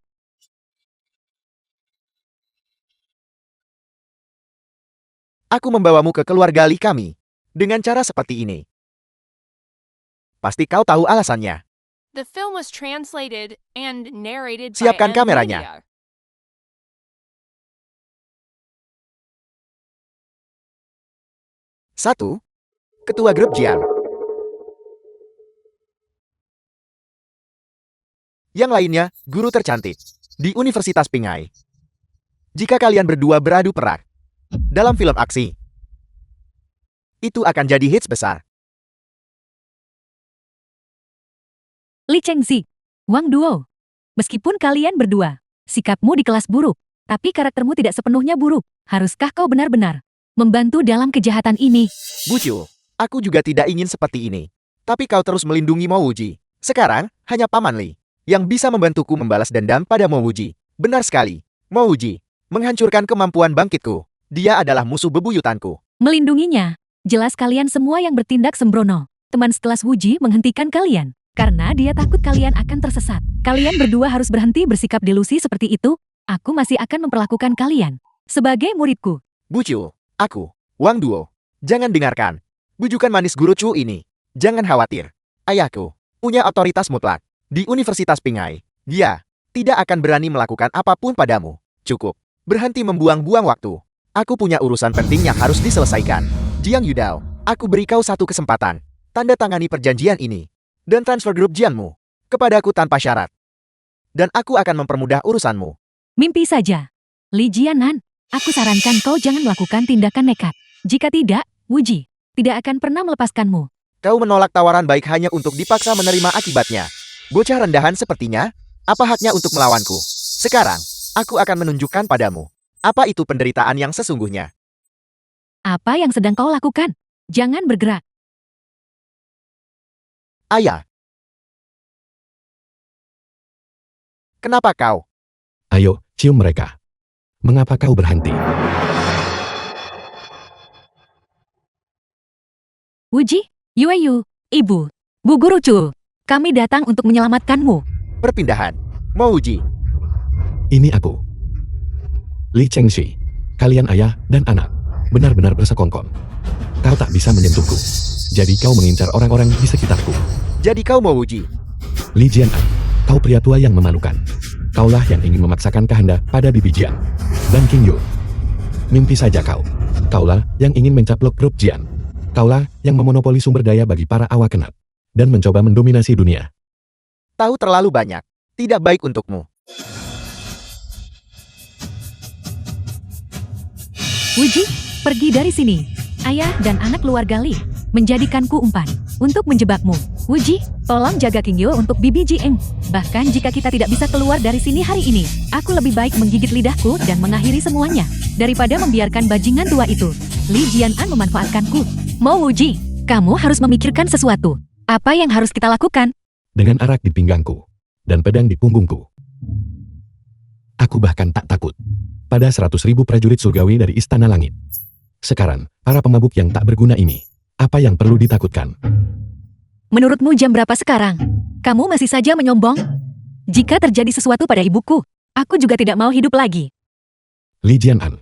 Aku membawamu ke keluarga Li kami dengan cara seperti ini. Pasti kau tahu alasannya. The film was translated and narrated by Siapkan M kameranya. Media. Satu, Ketua Grup Jiang. Yang lainnya, guru tercantik di Universitas Pingai. Jika kalian berdua beradu perak dalam film aksi, itu akan jadi hits besar. Li Chengxi, Wang Duo. Meskipun kalian berdua, sikapmu di kelas buruk, tapi karaktermu tidak sepenuhnya buruk. Haruskah kau benar-benar membantu dalam kejahatan ini? Bucu, aku juga tidak ingin seperti ini. Tapi kau terus melindungi Mo Wuji. Sekarang, hanya Paman Li yang bisa membantuku membalas dendam pada Mo Wuji. Benar sekali, Mo Wuji menghancurkan kemampuan bangkitku. Dia adalah musuh bebuyutanku. Melindunginya. Jelas kalian semua yang bertindak sembrono. Teman sekelas Wuji menghentikan kalian. Karena dia takut kalian akan tersesat. Kalian berdua harus berhenti bersikap delusi seperti itu. Aku masih akan memperlakukan kalian sebagai muridku. Bucu, aku, Wang Duo. Jangan dengarkan bujukan manis Guru Chu ini. Jangan khawatir. Ayahku punya otoritas mutlak di Universitas Pingai. Dia tidak akan berani melakukan apapun padamu. Cukup. Berhenti membuang-buang waktu. Aku punya urusan penting yang harus diselesaikan. Jiang Yudao, aku beri kau satu kesempatan. Tanda tangani perjanjian ini. Dan transfer grup Jianmu kepadaku tanpa syarat. Dan aku akan mempermudah urusanmu. Mimpi saja. Li Jianan, aku sarankan kau jangan melakukan tindakan nekat. Jika tidak, Wuji tidak akan pernah melepaskanmu. Kau menolak tawaran baik hanya untuk dipaksa menerima akibatnya. Bocah rendahan sepertinya, apa haknya untuk melawanku? Sekarang, aku akan menunjukkan padamu. Apa itu penderitaan yang sesungguhnya? Apa yang sedang kau lakukan? Jangan bergerak. Ayah. Kenapa kau? Ayo, cium mereka. Mengapa kau berhenti? Wuji, Yueyu, Ibu, Bu Guru Chu, kami datang untuk menyelamatkanmu. Perpindahan. Mouji. Ini aku. Li Chengxi. Kalian ayah dan anak. Benar-benar bersekongkol. Kau tak bisa menyentuhku. Jadi kau mengincar orang-orang di sekitarku. Jadi kau Mouji. Li Jianan. Kau pria tua yang memalukan. Kaulah yang ingin memaksakan kehendak pada Bibi Jian. Dan King Yu. Mimpi saja kau. Kaulah yang ingin mencaplok grup Jian. Kaulah yang memonopoli sumber daya bagi para awakenat. Dan mencoba mendominasi dunia. Tahu terlalu banyak. Tidak baik untukmu. Wuji, pergi dari sini. Ayah dan anak keluarga Li menjadikanku umpan untuk menjebakmu. Wuji, tolong jaga King Yo untuk Bibi Jieng. Bahkan jika kita tidak bisa keluar dari sini hari ini, aku lebih baik menggigit lidahku dan mengakhiri semuanya daripada membiarkan bajingan tua itu. Li Jianan memanfaatkanku. Mo Wuji, kamu harus memikirkan sesuatu. Apa yang harus kita lakukan? Dengan arak di pinggangku. Dan pedang di punggungku. Aku bahkan tak takut. Pada 100.000 prajurit surgawi dari Istana Langit. Sekarang, para pemabuk yang tak berguna ini, apa yang perlu ditakutkan? Menurutmu jam berapa sekarang? Kamu masih saja menyombong? Jika terjadi sesuatu pada ibuku, aku juga tidak mau hidup lagi. Li Jianan,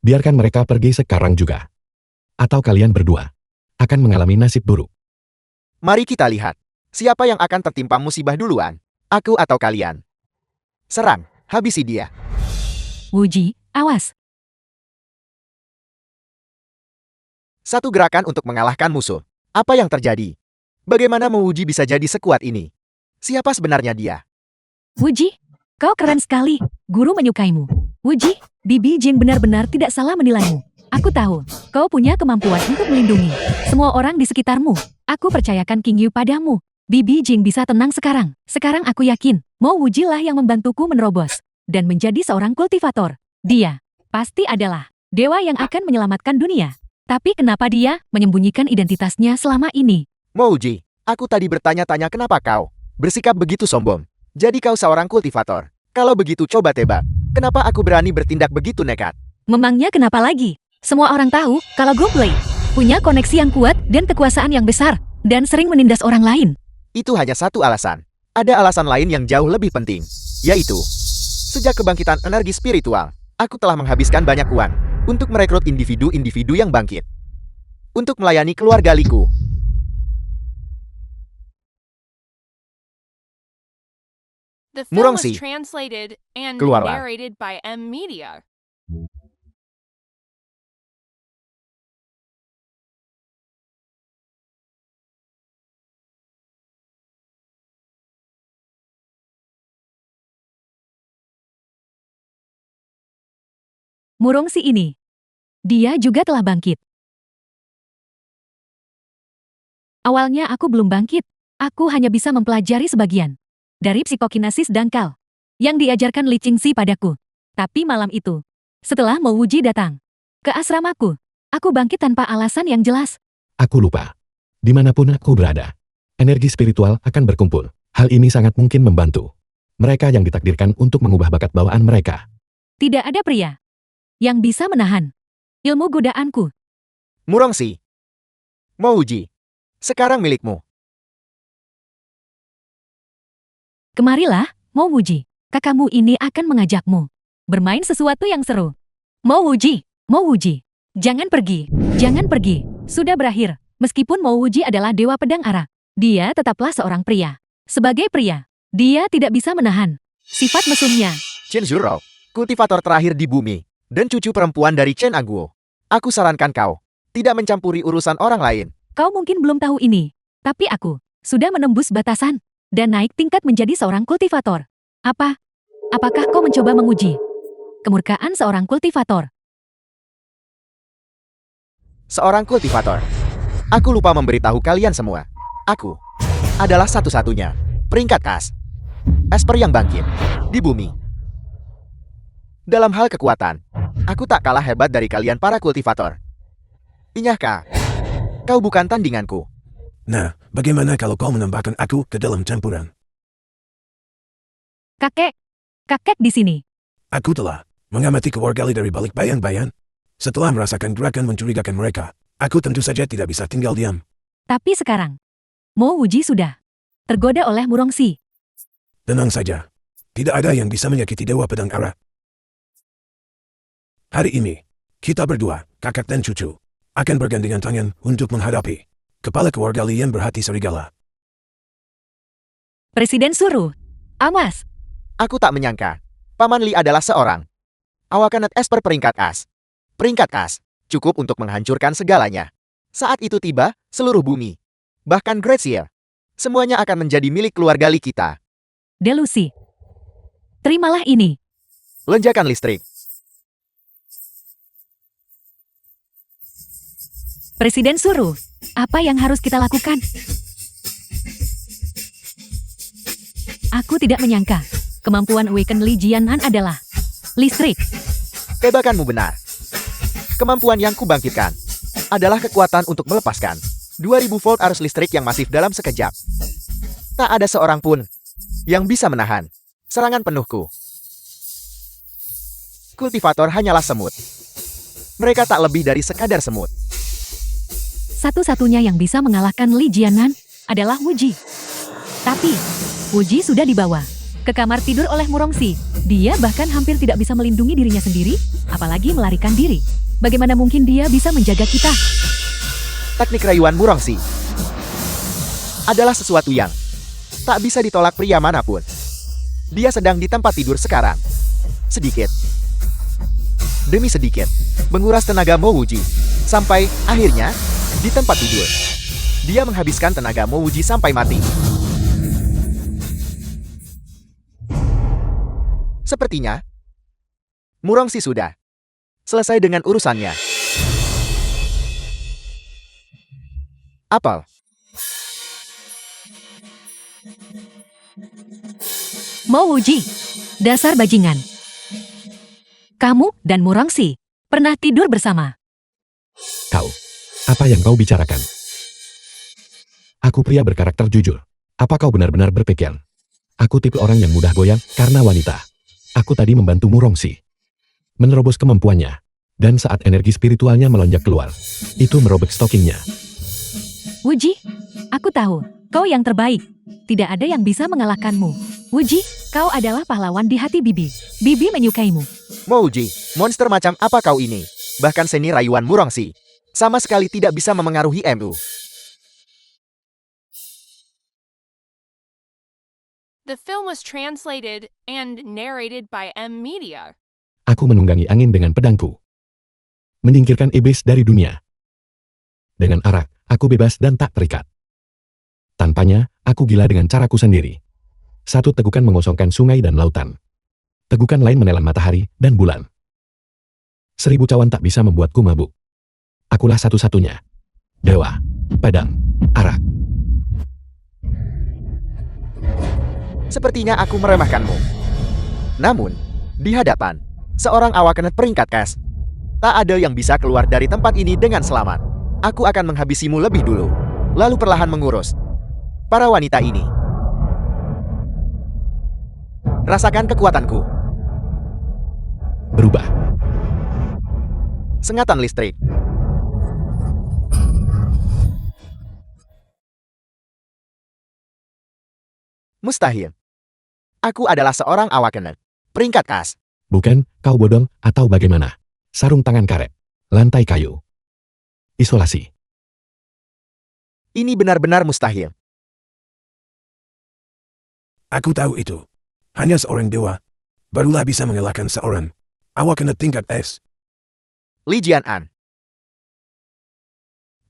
biarkan mereka pergi sekarang juga. Atau kalian berdua akan mengalami nasib buruk. Mari kita lihat. Siapa yang akan tertimpa musibah duluan? Aku atau kalian? Serang, habisi dia. Wuji, awas. Satu gerakan untuk mengalahkan musuh. Apa yang terjadi? Bagaimana Mouji bisa jadi sekuat ini? Siapa sebenarnya dia? Wuji, kau keren sekali. Guru menyukaimu. Wuji, Bibi Jing benar-benar tidak salah menilaimu. Aku tahu, kau punya kemampuan untuk melindungi semua orang di sekitarmu. Aku percayakan King Yu padamu. Bibi Jing bisa tenang sekarang. Sekarang aku yakin, Mo Wuji lah yang membantuku menerobos dan menjadi seorang kultivator. Dia pasti adalah dewa yang akan menyelamatkan dunia. Tapi kenapa dia menyembunyikan identitasnya selama ini? Mouji, aku tadi bertanya-tanya kenapa kau bersikap begitu sombong. Jadi kau seorang kultivator. Kalau begitu coba tebak. Kenapa aku berani bertindak begitu nekat? Memangnya kenapa lagi? Semua orang tahu kalau Gunblade punya koneksi yang kuat dan kekuasaan yang besar dan sering menindas orang lain. Itu hanya satu alasan. Ada alasan lain yang jauh lebih penting, yaitu sejak kebangkitan energi spiritual, aku telah menghabiskan banyak uang untuk merekrut individu-individu yang bangkit untuk melayani keluarga Liku. The film was Murongsi. translated and Keluarlah. narrated by M Media. Murongsi ini. Dia juga telah bangkit. Awalnya aku belum bangkit. Aku hanya bisa mempelajari sebagian dari psikokinesis dangkal yang diajarkan Li Qingxi padaku. Tapi malam itu, setelah Mo Wuji datang ke asramaku, aku bangkit tanpa alasan yang jelas. Aku lupa. Dimanapun aku berada, energi spiritual akan berkumpul. Hal ini sangat mungkin membantu mereka yang ditakdirkan untuk mengubah bakat bawaan mereka. Tidak ada pria yang bisa menahan ilmu godaanku. Murongsi. Mouji. Sekarang milikmu. Kemarilah, Mo Wuji. Kakakmu ini akan mengajakmu bermain sesuatu yang seru. Mo Wuji, Mo Wuji. Jangan pergi, jangan pergi. Sudah berakhir. Meskipun Mo Wuji adalah dewa pedang arak, dia tetaplah seorang pria. Sebagai pria, dia tidak bisa menahan sifat mesumnya. Chen Zhurou, kultivator terakhir di bumi, dan cucu perempuan dari Chen Angguo. Aku sarankan kau tidak mencampuri urusan orang lain. Kau mungkin belum tahu ini, tapi aku sudah menembus batasan dan naik tingkat menjadi seorang kultivator. Apakah kau mencoba menguji kemurkaan seorang kultivator? Seorang kultivator. Aku lupa memberitahu kalian semua. Aku adalah satu-satunya peringkat khas Esper yang bangkit di bumi. Dalam hal kekuatan, aku tak kalah hebat dari kalian para kultivator. Inyahkah? Kau bukan tandinganku. Nah, bagaimana kalau kau menambahkan aku ke dalam campuran? Kakek di sini. Aku telah mengamati keluarga dari balik bayang-bayang. Setelah merasakan gerakan mencurigakan mereka, aku tentu saja tidak bisa tinggal diam. Tapi sekarang, Mo Wuji sudah tergoda oleh Murongsi. Tenang saja. Tidak ada yang bisa menyakiti Dewa Pedang Arak. Hari ini, kita berdua, kakak dan cucu, akan bergandengan tangan untuk menghadapi kepala keluarga Li yang berhati serigala. Presiden suruh. Awas. Aku tak menyangka, Paman Li adalah seorang awakanet Esper peringkat as. Peringkat as, cukup untuk menghancurkan segalanya. Saat itu tiba, seluruh bumi, bahkan Great Seal, semuanya akan menjadi milik keluarga Li kita. Delusi. Terimalah ini. Lonjakan listrik. Presiden suruh. Apa yang harus kita lakukan? Aku tidak menyangka kemampuan Awaken Li Jianan adalah listrik. Tebakanmu benar. Kemampuan yang kubangkitkan adalah kekuatan untuk melepaskan 2000 volt arus listrik yang masif dalam sekejap. Tak ada seorang pun yang bisa menahan serangan penuhku. Kultivator hanyalah semut. Mereka tak lebih dari sekadar semut. Satu-satunya yang bisa mengalahkan Li Jianan adalah Wuji. Tapi, Wuji sudah dibawa ke kamar tidur oleh Murongsi. Dia bahkan hampir tidak bisa melindungi dirinya sendiri, apalagi melarikan diri. Bagaimana mungkin dia bisa menjaga kita? Teknik rayuan Murongsi adalah sesuatu yang tak bisa ditolak pria manapun. Dia sedang di tempat tidur sekarang. Sedikit demi sedikit menguras tenaga Mo Wuji. Sampai akhirnya di tempat tidur, dia menghabiskan tenaga Mo Wuji sampai mati. Sepertinya Murongsi sudah selesai dengan urusannya. Apel. Mo Wuji, dasar bajingan. Kamu dan Murongsi pernah tidur bersama. Kau, apa yang kau bicarakan? Aku pria berkarakter jujur. Apa kau benar-benar berpikir aku tipe orang yang mudah goyang karena wanita? Aku tadi membantu Murongsi menerobos kemampuannya, dan saat energi spiritualnya melonjak keluar, itu merobek stockingnya. Wuji, aku tahu, kau yang terbaik. Tidak ada yang bisa mengalahkanmu. Wuji, kau adalah pahlawan di hati Bibi. Bibi menyukaimu. Mo Wuji, monster macam apa kau ini? Bahkan seni rayuan Murongsi sama sekali tidak bisa memengaruhi MU. The film was translated and narrated by M Media. Aku menunggangi angin dengan pedangku, menyingkirkan iblis dari dunia. Dengan arak, aku bebas dan tak terikat. Tanpanya, aku gila dengan caraku sendiri. Satu tegukan mengosongkan sungai dan lautan. Tegukan lain menelan matahari dan bulan. 1000 cawan tak bisa membuatku mabuk. Akulah satu-satunya Dewa Pedang Arak. Sepertinya aku meremehkanmu. Namun, di hadapan seorang awakanet peringkat khas, tak ada yang bisa keluar dari tempat ini dengan selamat. Aku akan menghabisimu lebih dulu, lalu perlahan mengurus para wanita ini. Rasakan kekuatanku. Berubah. Sengatan listrik. Mustahil. Aku adalah seorang awakener. Peringkat khas. Bukan, kau bodong, atau bagaimana? Sarung tangan karet. Lantai kayu. Isolasi. Ini benar-benar mustahil. Aku tahu itu. Hanya seorang dewa. Barulah bisa mengalahkan seorang awakener tingkat S. Li Jianan.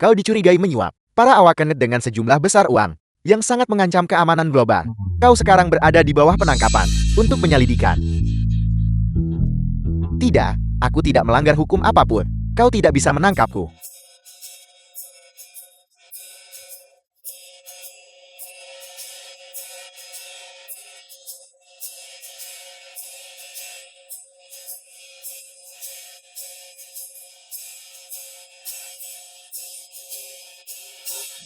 Kau dicurigai menyuap para awakener dengan sejumlah besar uang yang sangat mengancam keamanan global. Kau sekarang berada di bawah penangkapan untuk penyelidikan. Tidak, aku tidak melanggar hukum apapun. Kau tidak bisa menangkapku.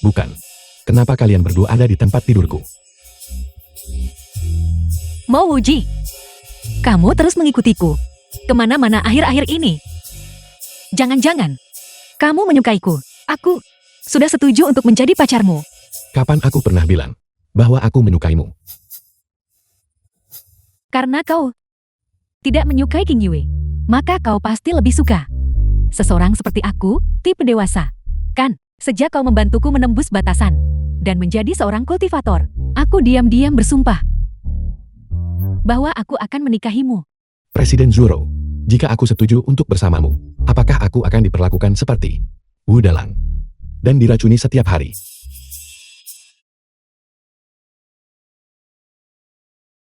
Bukan. Kenapa kalian berdua ada di tempat tidurku? Mo Wuji, kamu terus mengikutiku. Kemana-mana akhir-akhir ini. Jangan-jangan, kamu menyukaiku. Aku sudah setuju untuk menjadi pacarmu. Kapan aku pernah bilang bahwa aku menyukaimu? Karena kau tidak menyukai King Yue, maka kau pasti lebih suka seseorang seperti aku, tipe dewasa. Kan, sejak kau membantuku menembus batasan dan menjadi seorang kultivator, aku diam-diam bersumpah bahwa aku akan menikahimu. Presiden Zoro, jika aku setuju untuk bersamamu, apakah aku akan diperlakukan seperti Wu Dalang dan diracuni setiap hari?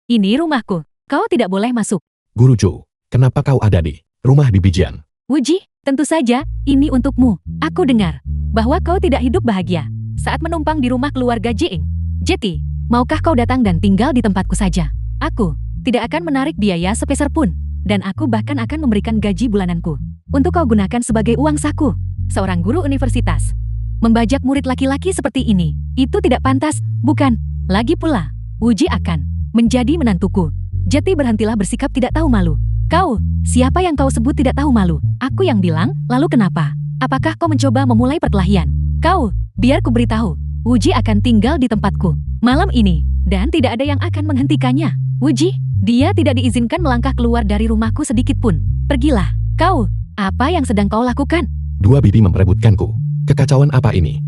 Ini rumahku, kau tidak boleh masuk. Guru Zhou, kenapa kau ada di rumah Bibi Jian? Wuji, tentu saja, ini untukmu. Aku dengar bahwa kau tidak hidup bahagia saat menumpang di rumah keluarga Jiing. Jeti, maukah kau datang dan tinggal di tempatku saja? Aku tidak akan menarik biaya sepeser pun, dan aku bahkan akan memberikan gaji bulananku untuk kau gunakan sebagai uang saku. Seorang guru universitas membajak murid laki-laki seperti ini, itu tidak pantas, bukan? Lagi pula, Wuji akan menjadi menantuku. Jeti, berhentilah bersikap tidak tahu malu. Kau, siapa yang kau sebut tidak tahu malu? Aku yang bilang, lalu kenapa? Apakah kau mencoba memulai perkelahian? Kau, biar ku beritahu, Wuji akan tinggal di tempatku malam ini, dan tidak ada yang akan menghentikannya. Wuji, dia tidak diizinkan melangkah keluar dari rumahku sedikit pun. Pergilah, kau, apa yang sedang kau lakukan? Dua bibi memperebutkanku. Kekacauan apa ini?